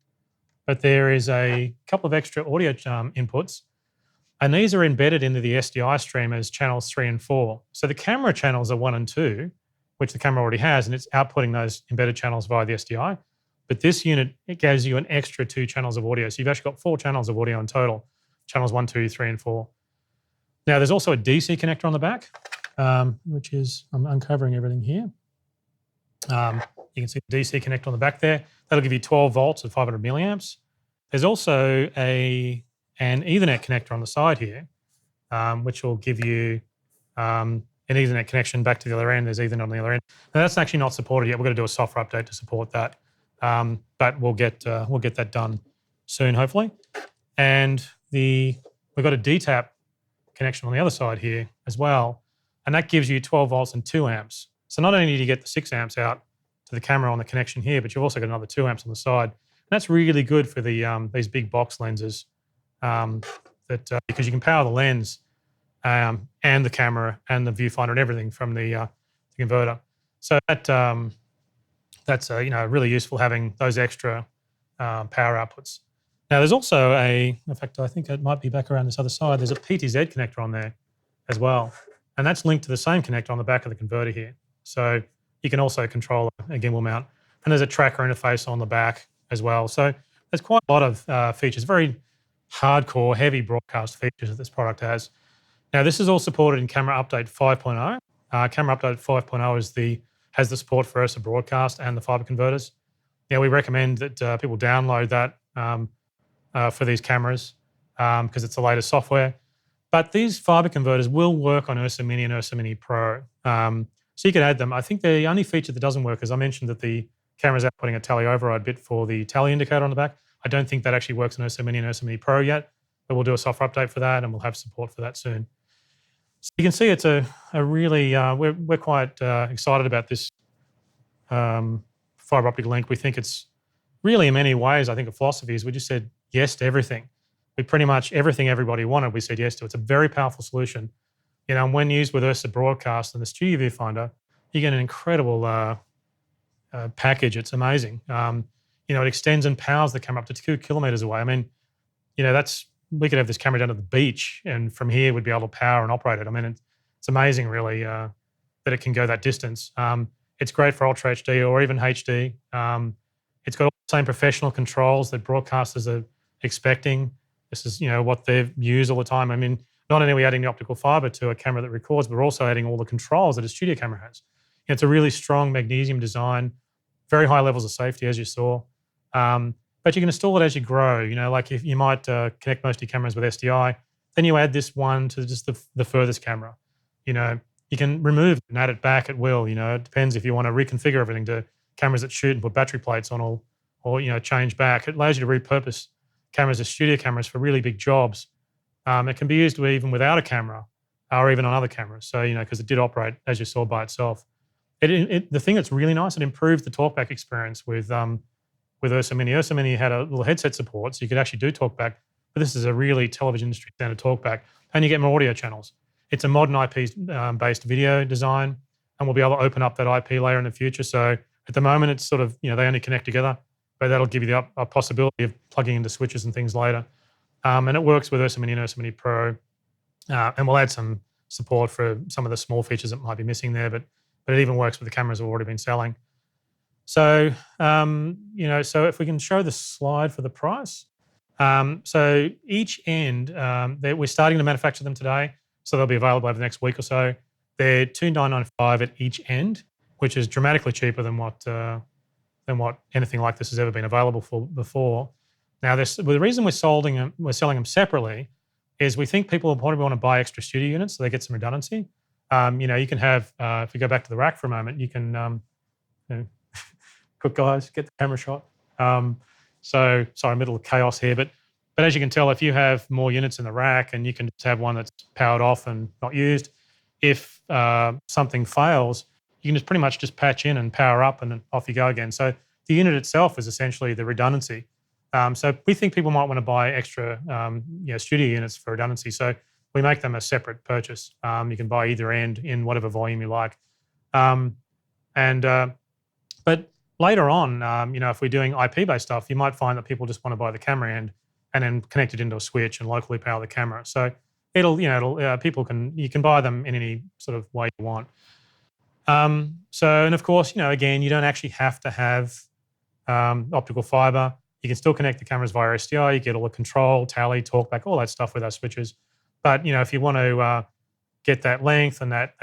but there is a couple of extra audio inputs, and these are embedded into the SDI stream as channels 3 and 4. So the camera channels are 1 and 2, which the camera already has, and it's outputting those embedded channels via the SDI. But this unit, it gives you an extra 2 channels of audio. So you've actually got 4 channels of audio in total, channels 1, 2, 3, and 4. Now, there's also a DC connector on the back, which is, I'm uncovering everything here. You can see the DC connector on the back there. That'll give you 12 volts at 500 milliamps. There's also an Ethernet connector on the side here, which will give you an Ethernet connection back to the other end. There's Ethernet on the other end. Now, that's actually not supported yet. We're going to do a software update to support that, but we'll get that done soon, hopefully. And we've got a DTAP connection on the other side here as well, and that gives you 12 volts and 2 amps. So not only do you get the 6 amps out to the camera on the connection here, but you've also got another 2 amps on the side. And that's really good for these big box lenses because you can power the lens and the camera and the viewfinder and everything from the converter. So that's really useful having those extra power outputs. Now, there's also in fact, I think it might be back around this other side, there's a PTZ connector on there as well. And that's linked to the same connector on the back of the converter here. So you can also control a gimbal mount. And there's a tracker interface on the back as well. So there's quite a lot of features, very hardcore, heavy broadcast features that this product has. Now, this is all supported in Camera Update 5.0. Camera Update 5.0 has the support for Osa Broadcast and the fiber converters. Yeah, we recommend that people download that for these cameras because it's the latest software. But these fiber converters will work on Ursa Mini and Ursa Mini Pro. So you can add them. I think the only feature that doesn't work is I mentioned that the camera's outputting a tally override bit for the tally indicator on the back. I don't think that actually works on Ursa Mini and Ursa Mini Pro yet, but we'll do a software update for that and we'll have support for that soon. So you can see it's a really, we're quite excited about this fiber optic link. We think it's really in many ways, I think a philosophy is we just said yes to everything. We pretty much everything everybody wanted, we said yes to. It's a very powerful solution. And when used with Osa Broadcast and the Studio Viewfinder, you get an incredible package. It's amazing. It extends and powers the camera up to 2 kilometers away. I mean, we could have this camera down at the beach and from here we'd be able to power and operate it. I mean, it's amazing really that it can go that distance. It's great for Ultra HD or even HD. It's got all the same professional controls that broadcasters are expecting. This is, what they use all the time. I mean, not only are we adding the optical fiber to a camera that records, but we're also adding all the controls that a studio camera has. It's a really strong magnesium design, very high levels of safety, as you saw. But you can install it as you grow. Like if you might connect most of your cameras with SDI, then you add this one to just the furthest camera. You can remove it and add it back at will. It depends if you want to reconfigure everything to cameras that shoot and put battery plates on or change back. It allows you to repurpose cameras as studio cameras for really big jobs. It can be used even without a camera or even on other cameras. So, because it did operate, as you saw, by itself. The thing that's really nice, it improves the Talkback experience with Ursa Mini. Ursa Mini had a little headset support, so you could actually do Talkback, but this is a really television industry standard Talkback, and you get more audio channels. It's a modern IP-based video design, and we'll be able to open up that IP layer in the future. So at the moment, it's sort of, they only connect together, but that'll give you a possibility of plugging into switches and things later. And it works with Ursa Mini and Ursa Mini Pro. And we'll add some support for some of the small features that might be missing there, but it even works with the cameras we've already been selling. So, so if we can show the slide for the price. So each end, we're starting to manufacture them today, so they'll be available over the next week or so. They're $2,995 at each end, which is dramatically cheaper than what than what anything like this has ever been available for before. Now, the reason we're selling them separately is we think people will probably want to buy extra studio units so they get some redundancy. You can have, if we go back to the rack for a moment, you can, you know, quick guys, get the camera shot. So sorry, middle of chaos here, but as you can tell, if you have more units in the rack and you can just have one that's powered off and not used, if something fails, you can just pretty much just patch in and power up and then off you go again. So the unit itself is essentially the redundancy. So we think people might want to buy extra studio units for redundancy. So we make them a separate purchase. You can buy either end in whatever volume you like. But later on, if we're doing IP-based stuff, you might find that people just want to buy the camera end and then connect it into a switch and locally power the camera. So you can buy them in any sort of way you want. And of course, again, you don't actually have to have optical fiber. You can still connect the cameras via SDI. You get all the control, tally, talkback, all that stuff with our switches. But if you want to get that length and that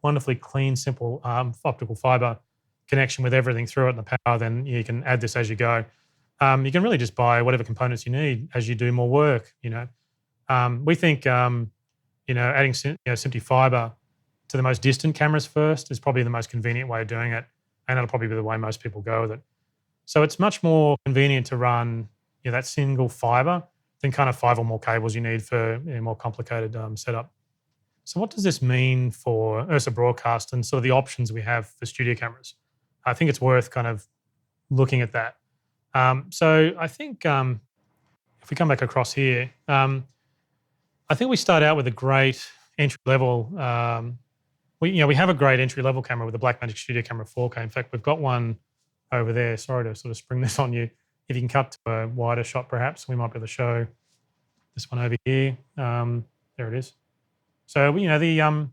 wonderfully clean, simple optical fiber connection with everything through it and the power, then you can add this as you go. You can really just buy whatever components you need as you do more work. We think adding SMPTE fiber to the most distant cameras first is probably the most convenient way of doing it, and that'll probably be the way most people go with it. So it's much more convenient to run that single fiber than kind of 5 or more cables you need for a more complicated setup. So what does this mean for Osa Broadcast and sort of the options we have for studio cameras? I think it's worth kind of looking at that. So I think if we come back across here, I think we start out with a great entry level. We have a great entry level camera with the Blackmagic Studio Camera 4K. In fact, we've got one over there. Sorry to sort of spring this on you. If you can cut to a wider shot, perhaps we might be able to show this one over here. There it is. So the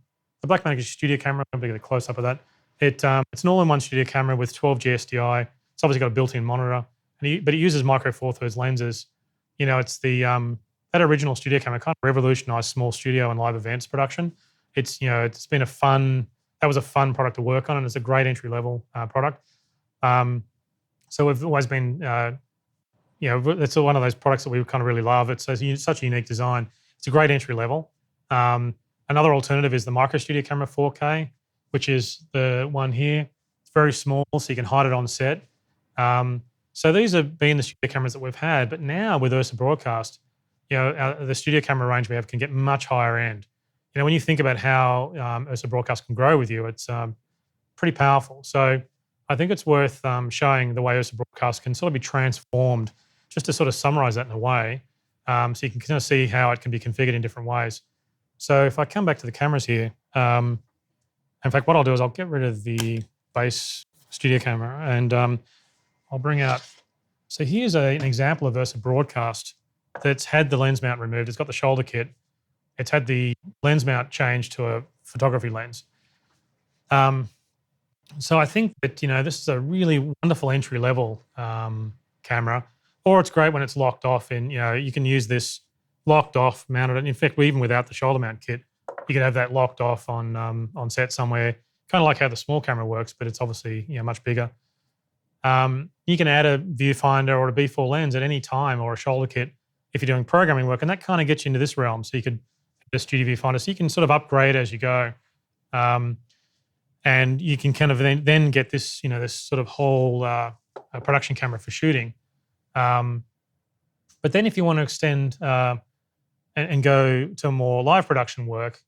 Blackmagic Studio Camera. I'm going to get a close up of that. It's an all-in-one studio camera with 12G SDI. It's obviously got a built-in monitor, but it uses micro Four Thirds lenses. It's the that original studio camera kind of revolutionized small studio and live events production. It's been a fun product to work on, and it's a great entry level product. So we've always been it's one of those products that we kind of really love. It's such a unique design. It's a great entry level. Another alternative is the Micro Studio Camera 4K, which is the one here. It's very small, so you can hide it on set. So these have been the studio cameras that we've had, but now with Osa Broadcast, the studio camera range we have can get much higher end. When you think about how Osa Broadcast can grow with you, it's pretty powerful. So I think it's worth showing the way Osa Broadcast can sort of be transformed, just to sort of summarize that in a way, so you can kind of see how it can be configured in different ways. So if I come back to the cameras here, in fact, what I'll do is I'll get rid of the base studio camera and I'll bring out, so here's an example of Osa Broadcast that's had the lens mount removed. It's got the shoulder kit. It's had the lens mount changed to a photography lens. So I think that, this is a really wonderful entry level camera, or it's great when it's locked off and, you can use this locked off mounted. In fact, even without the shoulder mount kit, you can have that locked off on set somewhere, kind of like how the small camera works, but it's obviously, much bigger. You can add a viewfinder or a B4 lens at any time, or a shoulder kit if you're doing programming work, and that kind of gets you into this realm. So you could a studio viewfinder, so you can sort of upgrade as you go, and you can kind of then get this, this sort of whole production camera for shooting. But then if you want to extend and go to more live production work,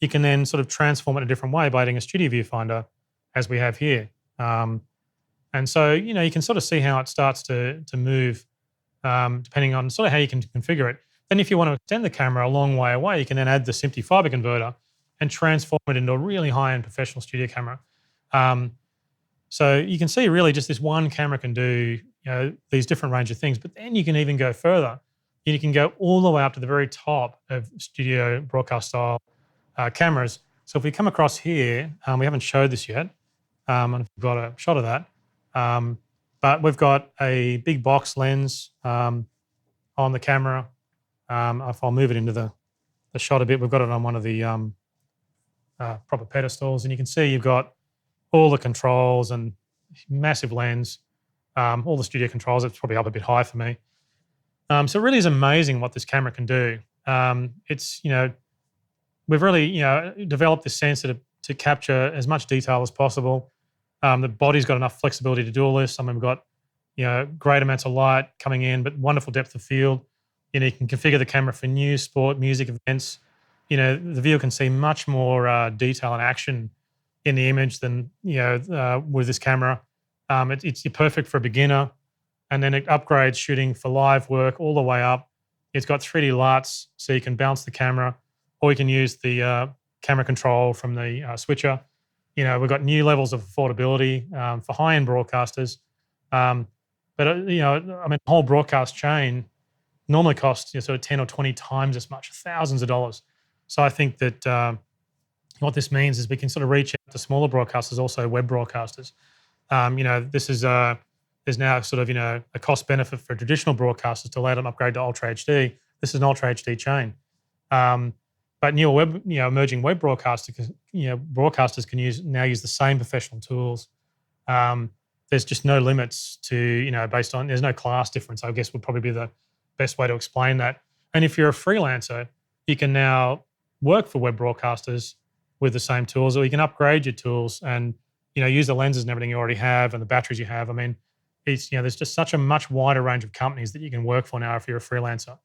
you can then sort of transform it in a different way by adding a studio viewfinder, as we have here. And so, you can sort of see how it starts to move depending on sort of how you can configure it. Then if you want to extend the camera a long way away, you can then add the SMPTE fiber converter and transform it into a really high-end professional studio camera. So you can see really just this one camera can do these different range of things, but then you can even go further. You can go all the way up to the very top of studio broadcast style cameras. So if we come across here, we haven't showed this yet, and we've got a shot of that. But we've got a big box lens on the camera. If I'll move it into the shot a bit, we've got it on one of the proper pedestals, and you can see you've got all the controls and massive lens. All the studio controls, it's probably up a bit high for me. So it really is amazing what this camera can do. It's, we've really, developed this sensor to capture as much detail as possible. The body's got enough flexibility to do all this. I mean, we've got, great amounts of light coming in, but wonderful depth of field. You can configure the camera for news, sport, music, events. The viewer can see much more detail and action in the image than, with this camera. It's perfect for a beginner. And then it upgrades shooting for live work all the way up. It's got 3D LUTs, so you can bounce the camera, or you can use the camera control from the switcher. We've got new levels of affordability for high-end broadcasters. But the whole broadcast chain normally costs sort of 10 or 20 times as much, thousands of dollars. So I think that what this means is we can sort of reach out to smaller broadcasters, also web broadcasters. This is there's now sort of a cost benefit for traditional broadcasters to allow them upgrade to Ultra HD. This is an Ultra HD chain. But newer web, emerging web broadcasters can now use the same professional tools. There's just no limits to, based on, there's no class difference, I guess would probably be the best way to explain that. And if you're a freelancer, you can now work for web broadcasters with the same tools, or you can upgrade your tools and, use the lenses and everything you already have and the batteries you have. I mean, it's, there's just such a much wider range of companies that you can work for now if you're a freelancer.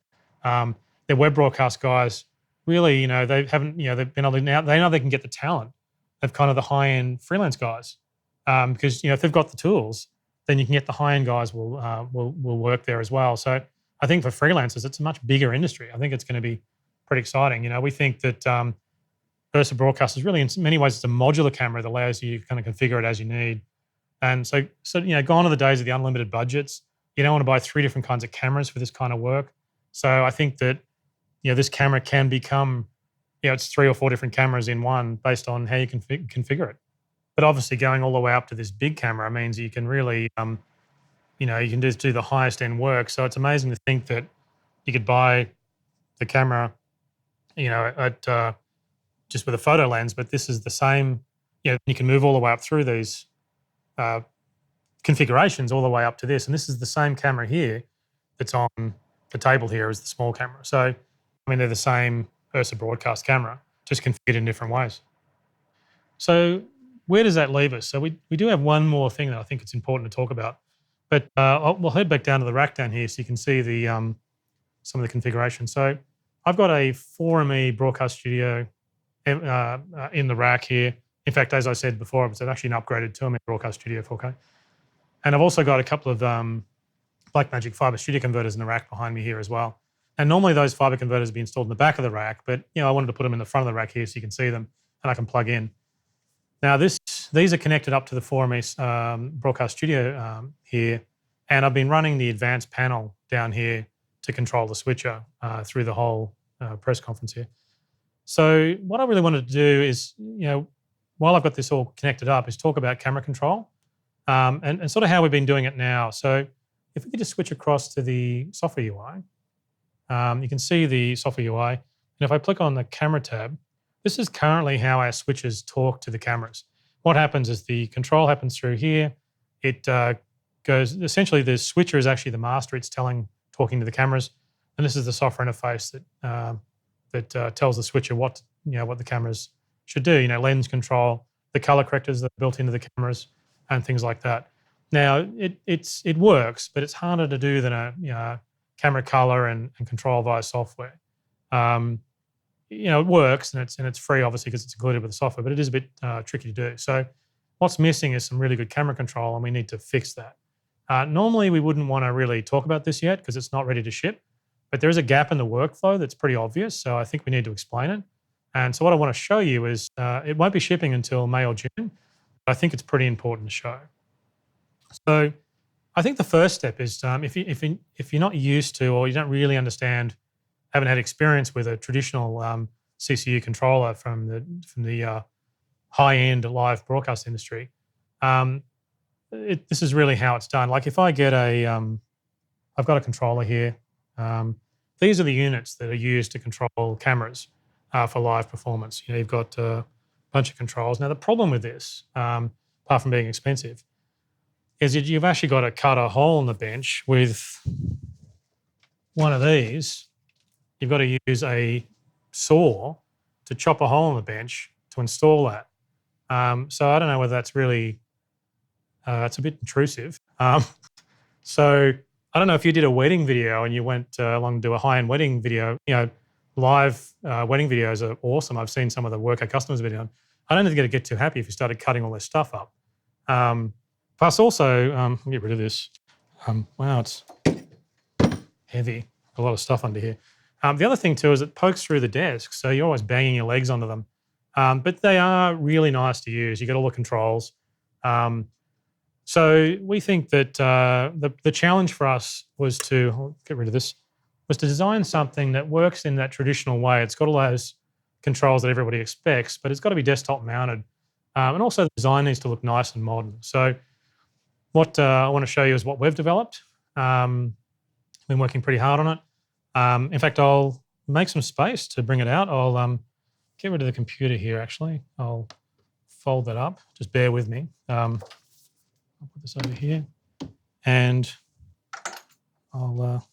The web broadcast guys, really, they haven't, they've been able to now, they know they can get the talent of kind of the high-end freelance guys. Because, if they've got the tools, then you can get the high-end guys will work there as well. So I think for freelancers, it's a much bigger industry. I think it's going to be pretty exciting. We think that Osa Broadcast is really, in many ways, it's a modular camera that allows you to kind of configure it as you need. And so gone are the days of the unlimited budgets. You don't want to buy 3 different kinds of cameras for this kind of work. So I think that, this camera can become, it's 3 or 4 different cameras in one based on how you can configure it. But obviously going all the way up to this big camera means you can really, you can just do the highest end work. So it's amazing to think that you could buy the camera, at just with a photo lens, but this is the same, you can move all the way up through these configurations all the way up to this. And this is the same camera here that's on the table here as the small camera. So, they're the same Osa Broadcast camera, just configured in different ways. So where does that leave us? So we do have one more thing that I think it's important to talk about, but we'll head back down to the rack down here so you can see the some of the configuration. So I've got a 4ME Broadcast Studio in the rack here. In fact, as I said before, it's actually an upgraded 2ME Broadcast Studio 4K. And I've also got a couple of Blackmagic fiber studio converters in the rack behind me here as well. And normally those fiber converters would be installed in the back of the rack, but I wanted to put them in the front of the rack here so you can see them and I can plug in. Now these are connected up to the 4ME Broadcast Studio here, and I've been running the advanced panel down here to control the switcher through the whole press conference here. So what I really wanted to do is, while I've got this all connected up, is talk about camera control and sort of how we've been doing it now. So if we could just switch across to the software UI, you can see the software UI. And if I click on the camera tab, this is currently how our switches talk to the cameras. What happens is the control happens through here. It goes, essentially the switcher is actually the master. It's talking to the cameras. And this is the software interface that tells the switcher what the cameras should do. Lens control, the color correctors that are built into the cameras, and things like that. Now it works, but it's harder to do than a camera color and control via software. It works and it's free, obviously, because it's included with the software, but it is a bit tricky to do. So what's missing is some really good camera control, and we need to fix that. Normally, we wouldn't want to really talk about this yet because it's not ready to ship, but there is a gap in the workflow that's pretty obvious, so I think we need to explain it. And so what I want to show you is it won't be shipping until May or June, but I think it's pretty important to show. So I think the first step is if you're not used to, or you don't really understand, haven't had experience with a traditional CCU controller from the high-end live broadcast industry, this is really how it's done. Like if I get I've got a controller here. These are the units that are used to control cameras for live performance. You've got a bunch of controls. Now the problem with this, apart from being expensive, is that you've actually got to cut a hole in the bench with one of these. You've got to use a saw to chop a hole in the bench to install that. So I don't know whether that's really, it's a bit intrusive. So I don't know if you did a wedding video and you went along to do a high-end wedding video, live wedding videos are awesome. I've seen some of the work our customers have been doing. I don't think you're going to get too happy if you started cutting all this stuff up. Plus also, let me get rid of this. Wow, it's heavy. A lot of stuff under here. The other thing too is it pokes through the desk, so you're always banging your legs onto them. But they are really nice to use. You get all the controls. So we think that the challenge for us was to, I'll get rid of this, was to design something that works in that traditional way. It's got all those controls that everybody expects, but it's got to be desktop mounted. And also the design needs to look nice and modern. So what I want to show you is what we've developed. Been working pretty hard on it. In fact, I'll make some space to bring it out. I'll get rid of the computer here, actually. I'll fold that up. Just bear with me. I'll put this over here. And I'll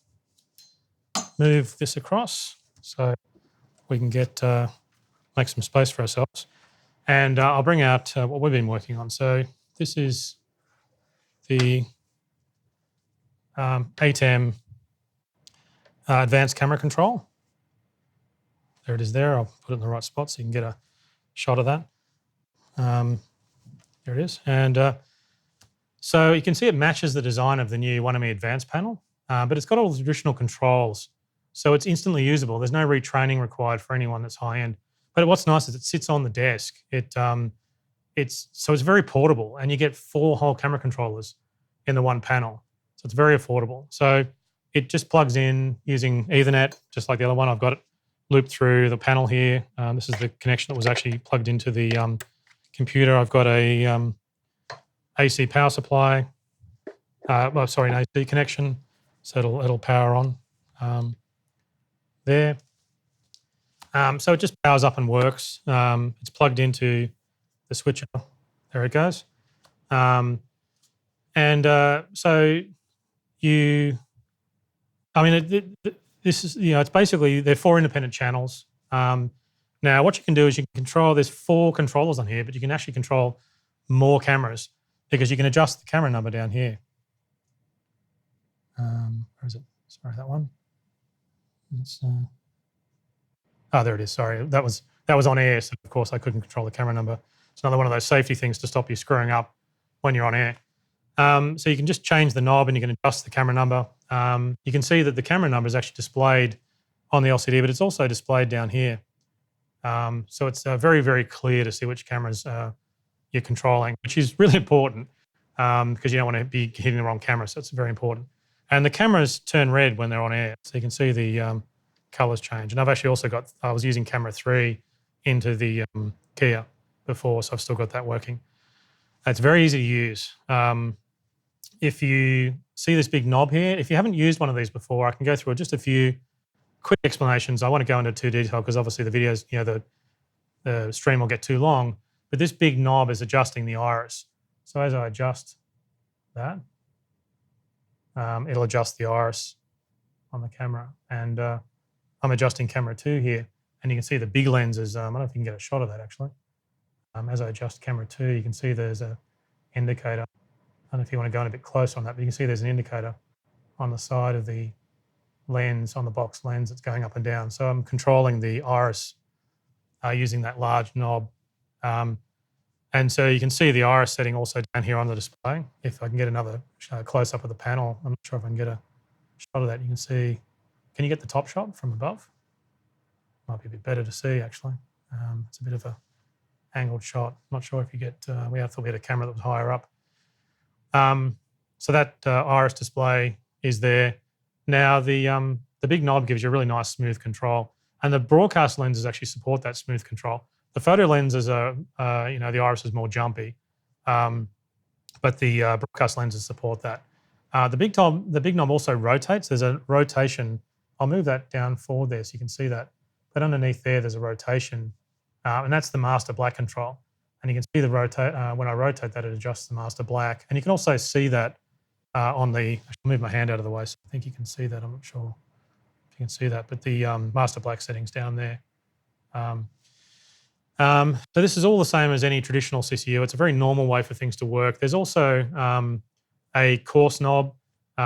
move this across so we can get make some space for ourselves. And I'll bring out what we've been working on. So this is the ATEM advanced camera control. There it is there. I'll put it in the right spot so you can get a shot of that. There it is. And so you can see it matches the design of the new 1ME advanced panel, but it's got all the traditional controls. So it's instantly usable. There's no retraining required for anyone that's high-end. But what's nice is it sits on the desk. So it's very portable, and you get 4 whole camera controllers in the one panel. So it's very affordable. So it just plugs in using Ethernet, just like the other one. I've got it looped through the panel here. This is the connection that was actually plugged into the computer. I've got a AC power supply. An AC connection, so it'll power on there. So it just powers up and works. It's plugged into the switcher. There it goes. This is, it's basically, they're 4 independent channels. Now, what you can do is you can control, there's 4 controllers on here, but you can actually control more cameras because you can adjust the camera number down here. Where is it? Sorry, that one. There it is. Sorry, that was on air, so of course I couldn't control the camera number. It's another one of those safety things to stop you screwing up when you're on air. So you can just change the knob and you can adjust the camera number. You can see that the camera number is actually displayed on the LCD, but it's also displayed down here. So it's very, very clear to see which cameras you're controlling, which is really important because you don't want to be hitting the wrong camera, so it's very important. And the cameras turn red when they're on air, so you can see the colors change. And I've actually also I was using camera 3 into the Kia before, so I've still got that working. It's very easy to use. If you see this big knob here, if you haven't used one of these before, I can go through just a few quick explanations. I want to go into too detail because obviously the videos, the stream will get too long, but this big knob is adjusting the iris. So as I adjust that, it'll adjust the iris on the camera. And I'm adjusting camera 2 here, and you can see the big lenses. I don't know if you can get a shot of that actually. As I adjust camera 2, you can see there's an indicator. I don't know if you want to go in a bit closer on that, but you can see there's an indicator on the side of the lens, on the box lens that's going up and down. So I'm controlling the iris using that large knob. And so you can see the iris setting also down here on the display. If I can get another close-up of the panel, I'm not sure if I can get a shot of that. You can see, can you get the top shot from above? Might be a bit better to see actually. It's a bit of a angled shot. Not sure if you get, thought we had a camera that was higher up. So that iris display is there. Now the big knob gives you a really nice smooth control, and the broadcast lenses actually support that smooth control. The photo lenses are, the iris is more jumpy, but the broadcast lenses support that. The big knob also rotates. There's a rotation. I'll move that down forward there so you can see that. But underneath there's a rotation, and that's the master black control. And you can see the rotate, when I rotate that, it adjusts the master black. And you can also see that on the, I should move my hand out of the way so I think you can see that. I'm not sure if you can see that, but the master black settings down there. So this is all the same as any traditional CCU. It's a very normal way for things to work. There's also a coarse knob,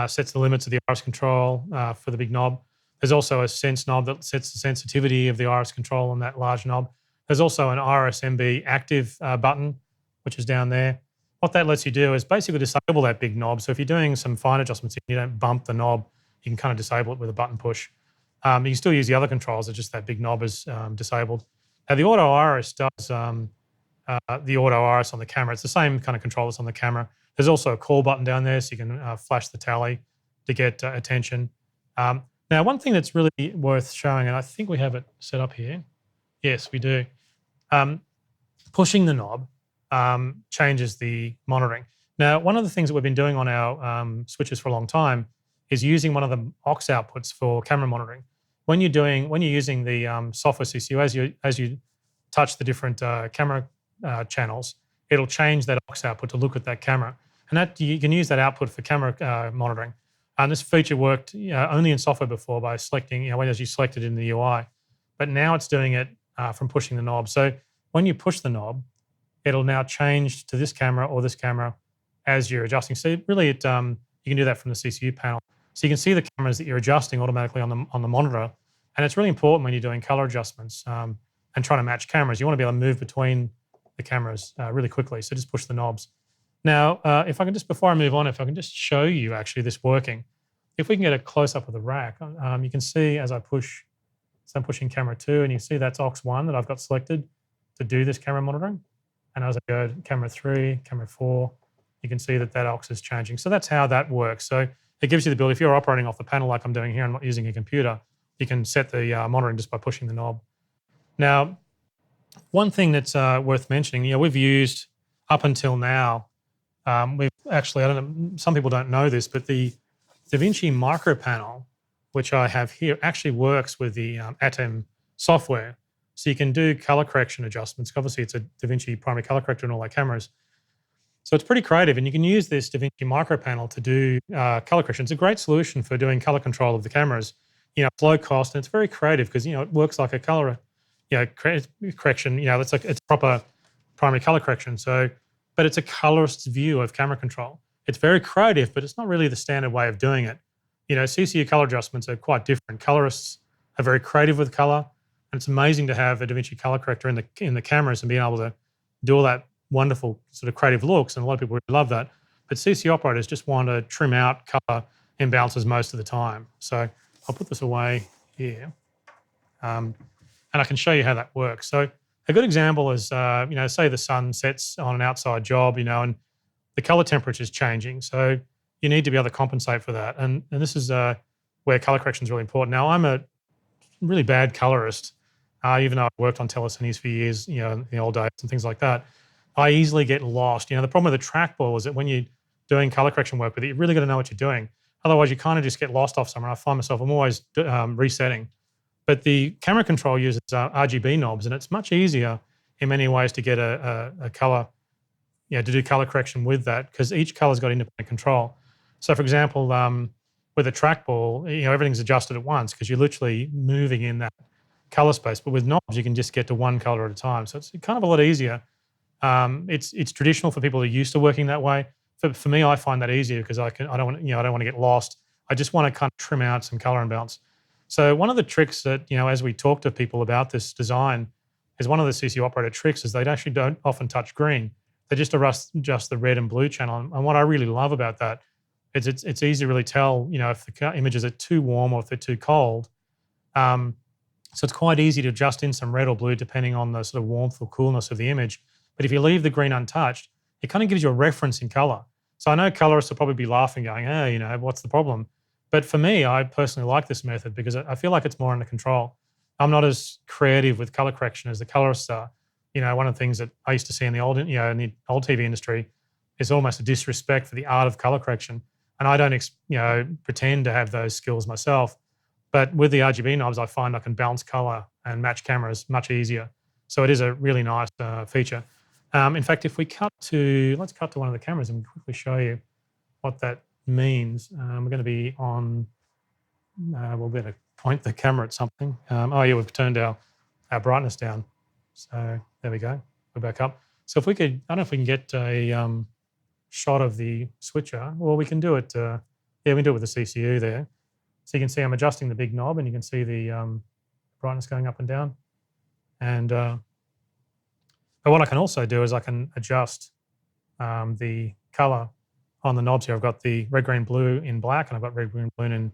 sets the limits of the iris control for the big knob. There's also a sense knob that sets the sensitivity of the iris control on that large knob. There's also an iris MB active button, which is down there. What that lets you do is basically disable that big knob. So if you're doing some fine adjustments, you don't bump the knob, you can kind of disable it with a button push. You can still use the other controls, it's just that big knob is disabled. Now the auto iris does the auto iris on the camera. It's the same kind of control that's on the camera. There's also a call button down there, so you can flash the tally to get attention. Now, one thing that's really worth showing, and I think we have it set up here. Yes, we do. Pushing the knob changes the monitoring. Now, one of the things that we've been doing on our switches for a long time is using one of the aux outputs for camera monitoring. When you're using the software CCU, as you touch the different camera channels, it'll change that aux output to look at that camera, and that you can use that output for camera monitoring. And this feature worked only in software before by selecting, as you select it in the UI, but now it's doing it from pushing the knob. So when you push the knob, it'll now change to this camera or this camera as you're adjusting. So really, you can do that from the CCU panel. So you can see the cameras that you're adjusting automatically on the monitor, and it's really important when you're doing color adjustments and trying to match cameras. You want to be able to move between the cameras really quickly. So just push the knobs. Now, if I can before I move on, if I can just show you actually this working. If we can get a close up of the rack, you can see as I push, so I'm pushing camera 2, and you see that's aux 1 that I've got selected to do this camera monitoring. And as I go to camera 3, camera 4, you can see that aux is changing. So that's how that works. So it gives you the ability, if you're operating off the panel like I'm doing here and not using a computer, you can set the monitoring just by pushing the knob. Now, one thing that's worth mentioning, we've used up until now, we've actually, I don't know, some people don't know this, but the DaVinci Micro Panel, which I have here, actually works with the Atom software. So you can do color correction adjustments. Obviously, it's a DaVinci primary color corrector in all our cameras. So it's pretty creative, and you can use this DaVinci Micro Panel to do color correction. It's a great solution for doing color control of the cameras. It's low cost, and it's very creative because, it works like a color correction. It's proper primary color correction. So, but it's a colorist's view of camera control. It's very creative, but it's not really the standard way of doing it. CCU color adjustments are quite different. Colorists are very creative with color, and it's amazing to have a DaVinci color corrector in the cameras and being able to do all that wonderful sort of creative looks, and a lot of people really love that. But CCU operators just want to trim out color imbalances most of the time. So I'll put this away here, and I can show you how that works. So a good example is, say the sun sets on an outside job, and the color temperature is changing. So you need to be able to compensate for that. And this is where color correction is really important. Now, I'm a really bad colorist, even though I've worked on telecines for years, in the old days and things like that. I easily get lost. The problem with the trackball is that when you're doing color correction work with it, you really got to know what you're doing. Otherwise, you kind of just get lost off somewhere. I find myself, I'm always resetting. But the camera control uses RGB knobs, and it's much easier in many ways to get a color, to do color correction with that, because each color's got independent control. So, for example, with a trackball, everything's adjusted at once because you're literally moving in that color space. But with knobs, you can just get to one color at a time. So it's kind of a lot easier. It's traditional for people who are used to working that way. For me, I find that easier because I don't want to get lost. I just want to kind of trim out some color imbalance. So one of the tricks that, as we talk to people about this design, is one of the CCU operator tricks is they actually don't often touch green. They just adjust the red and blue channel. And what I really love about that is it's easy to really tell, if the images are too warm or if they're too cold. So it's quite easy to adjust in some red or blue depending on the sort of warmth or coolness of the image. But if you leave the green untouched, it kind of gives you a reference in color. So I know colorists will probably be laughing, going, hey, what's the problem? But for me, I personally like this method because I feel like it's more under control. I'm not as creative with color correction as the colorists are. One of the things that I used to see in the old TV industry is almost a disrespect for the art of color correction. And I don't, pretend to have those skills myself. But with the RGB knobs, I find I can balance color and match cameras much easier. So it is a really nice feature. In fact, if we let's cut to one of the cameras and quickly show you what that means. We're going to be on, we'll better point the camera at something. Oh yeah, we've turned our brightness down. So there we go, we're back up. So if we could, I don't know if we can get a shot of the switcher. Well, we can do it, yeah, we can do it with the CCU there. So you can see I'm adjusting the big knob and you can see the brightness going up and down. And but what I can also do is I can adjust the color on the knobs here. I've got the red, green, blue in black, and I've got red, green, blue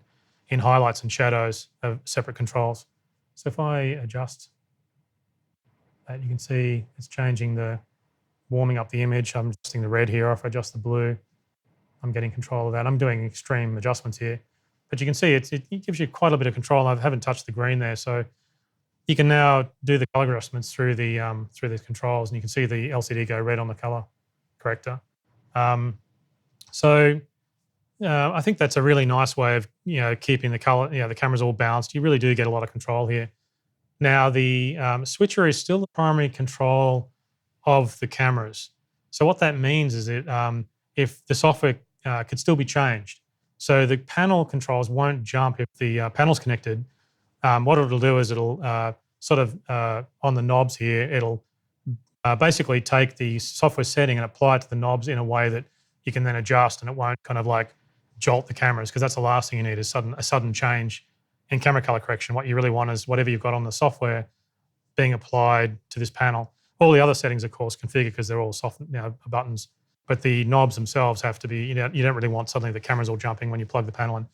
in highlights and shadows of separate controls. So if I adjust that, you can see it's changing warming up the image. I'm adjusting the red here. If I adjust the blue, I'm getting control of that. I'm doing extreme adjustments here. But you can see it gives you quite a bit of control. I haven't touched the green there. So you can now do the color adjustments through these controls, and you can see the LCD go red on the color corrector. So I think that's a really nice way of keeping the color, the camera's all balanced. You really do get a lot of control here. Now the switcher is still the primary control of the cameras. So what that means is that if the software could still be changed, so the panel controls won't jump if the panel's connected. What it'll do is it'll sort of on the knobs here, it'll basically take the software setting and apply it to the knobs in a way that you can then adjust, and it won't kind of like jolt the cameras, because that's the last thing you need is a sudden change in camera color correction. What you really want is whatever you've got on the software being applied to this panel. All the other settings, of course, configure because they're all soft buttons, but the knobs themselves have to be, you don't really want suddenly the camera's all jumping when you plug the panel in.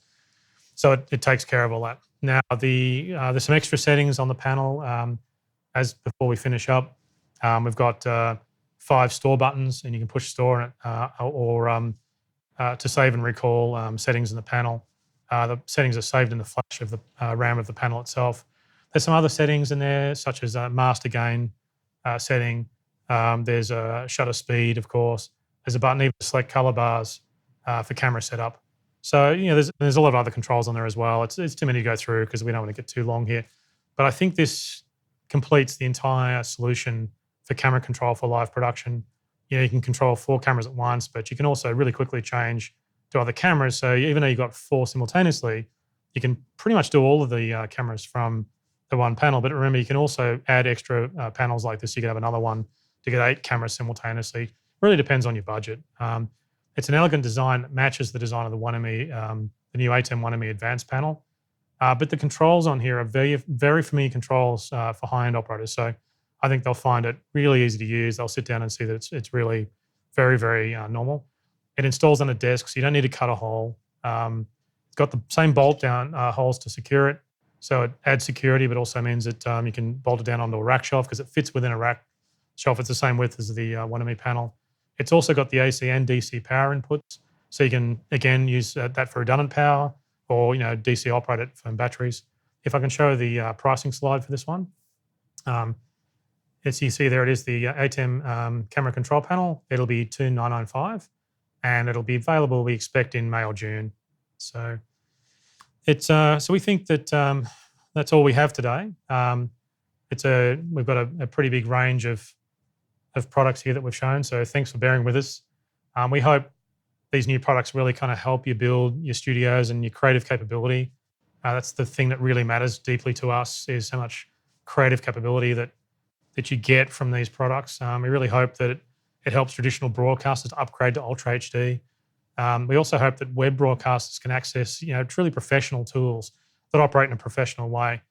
So it takes care of all that. Now, there's some extra settings on the panel. As before we finish up, we've got 5 store buttons, and you can push store in it or to save and recall settings in the panel. The settings are saved in the flash of the RAM of the panel itself. There's some other settings in there, such as a master gain setting. There's a shutter speed, of course. There's a button even to select color bars for camera setup. So there's a lot of other controls on there as well. It's too many to go through because we don't want to get too long here. But I think this completes the entire solution for camera control for live production. You can control 4 cameras at once, but you can also really quickly change to other cameras. So even though you've got 4 simultaneously, you can pretty much do all of the cameras from the one panel. But remember, you can also add extra panels like this. You can have another one to get 8 cameras simultaneously. Really depends on your budget. It's an elegant design that matches the design of the 1ME, the new ATEM 1ME Advanced panel. But the controls on here are very, very familiar controls for high-end operators. So I think they'll find it really easy to use. They'll sit down and see that it's really very, very normal. It installs on a desk, so you don't need to cut a hole. It's got the same bolt down holes to secure it. So it adds security, but also means that you can bolt it down onto a rack shelf because it fits within a rack shelf. It's the same width as the 1ME panel. It's also got the AC and DC power inputs. So you can, again, use that for redundant power or, DC operate it from batteries. If I can show the pricing slide for this one. As you see there, it is the ATEM camera control panel. It'll be $2,995 and it'll be available, we expect, in May or June. So so we think that that's all we have today. We've got a pretty big range of products here that we've shown. So thanks for bearing with us. We hope these new products really kind of help you build your studios and your creative capability. That's the thing that really matters deeply to us, is how much creative capability that you get from these products. We really hope that it helps traditional broadcasters upgrade to Ultra HD. We also hope that web broadcasters can access, truly professional tools that operate in a professional way.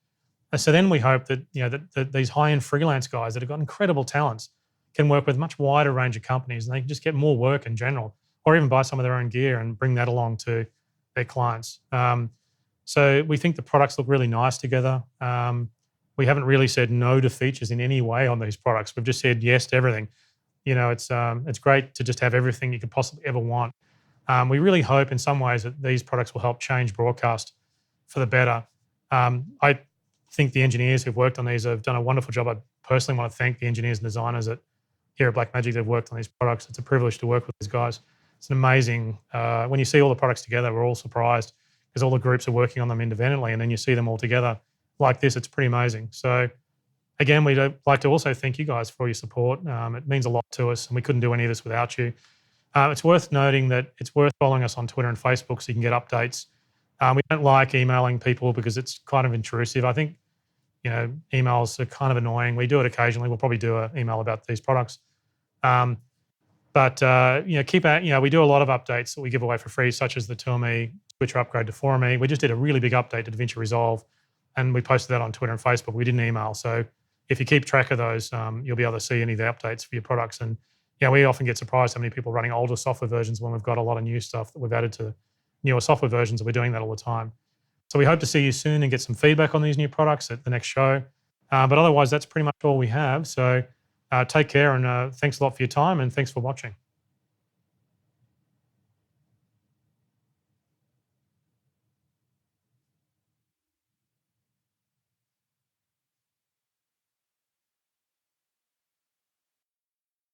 And so then we hope that, that these high-end freelance guys that have got incredible talents can work with a much wider range of companies, and they can just get more work in general, or even buy some of their own gear and bring that along to their clients. So we think the products look really nice together. We haven't really said no to features in any way on these products. We've just said yes to everything. It's great to just have everything you could possibly ever want. We really hope in some ways that these products will help change broadcast for the better. I think the engineers who've worked on these have done a wonderful job. I personally want to thank the engineers and designers here at Blackmagic that have worked on these products. It's a privilege to work with these guys. It's an amazing, when you see all the products together, we're all surprised because all the groups are working on them independently, and then you see them all together like this. It's pretty amazing. So again, we'd like to also thank you guys for your support. It means a lot to us, and we couldn't do any of this without you. It's worth noting that it's worth following us on Twitter and Facebook so you can get updates. We don't like emailing people because it's kind of intrusive. I think, emails are kind of annoying. We do it occasionally. We'll probably do an email about these products. But keep at, we do a lot of updates that we give away for free, such as the TourMe switcher upgrade to 4Me. We just did a really big update to DaVinci Resolve, and we posted that on Twitter and Facebook. We didn't email. So if you keep track of those, you'll be able to see any of the updates for your products. And we often get surprised how many people are running older software versions when we've got a lot of new stuff that we've added to newer software versions, and we're doing that all the time. So we hope to see you soon and get some feedback on these new products at the next show. But otherwise, that's pretty much all we have. So take care, and thanks a lot for your time, and thanks for watching.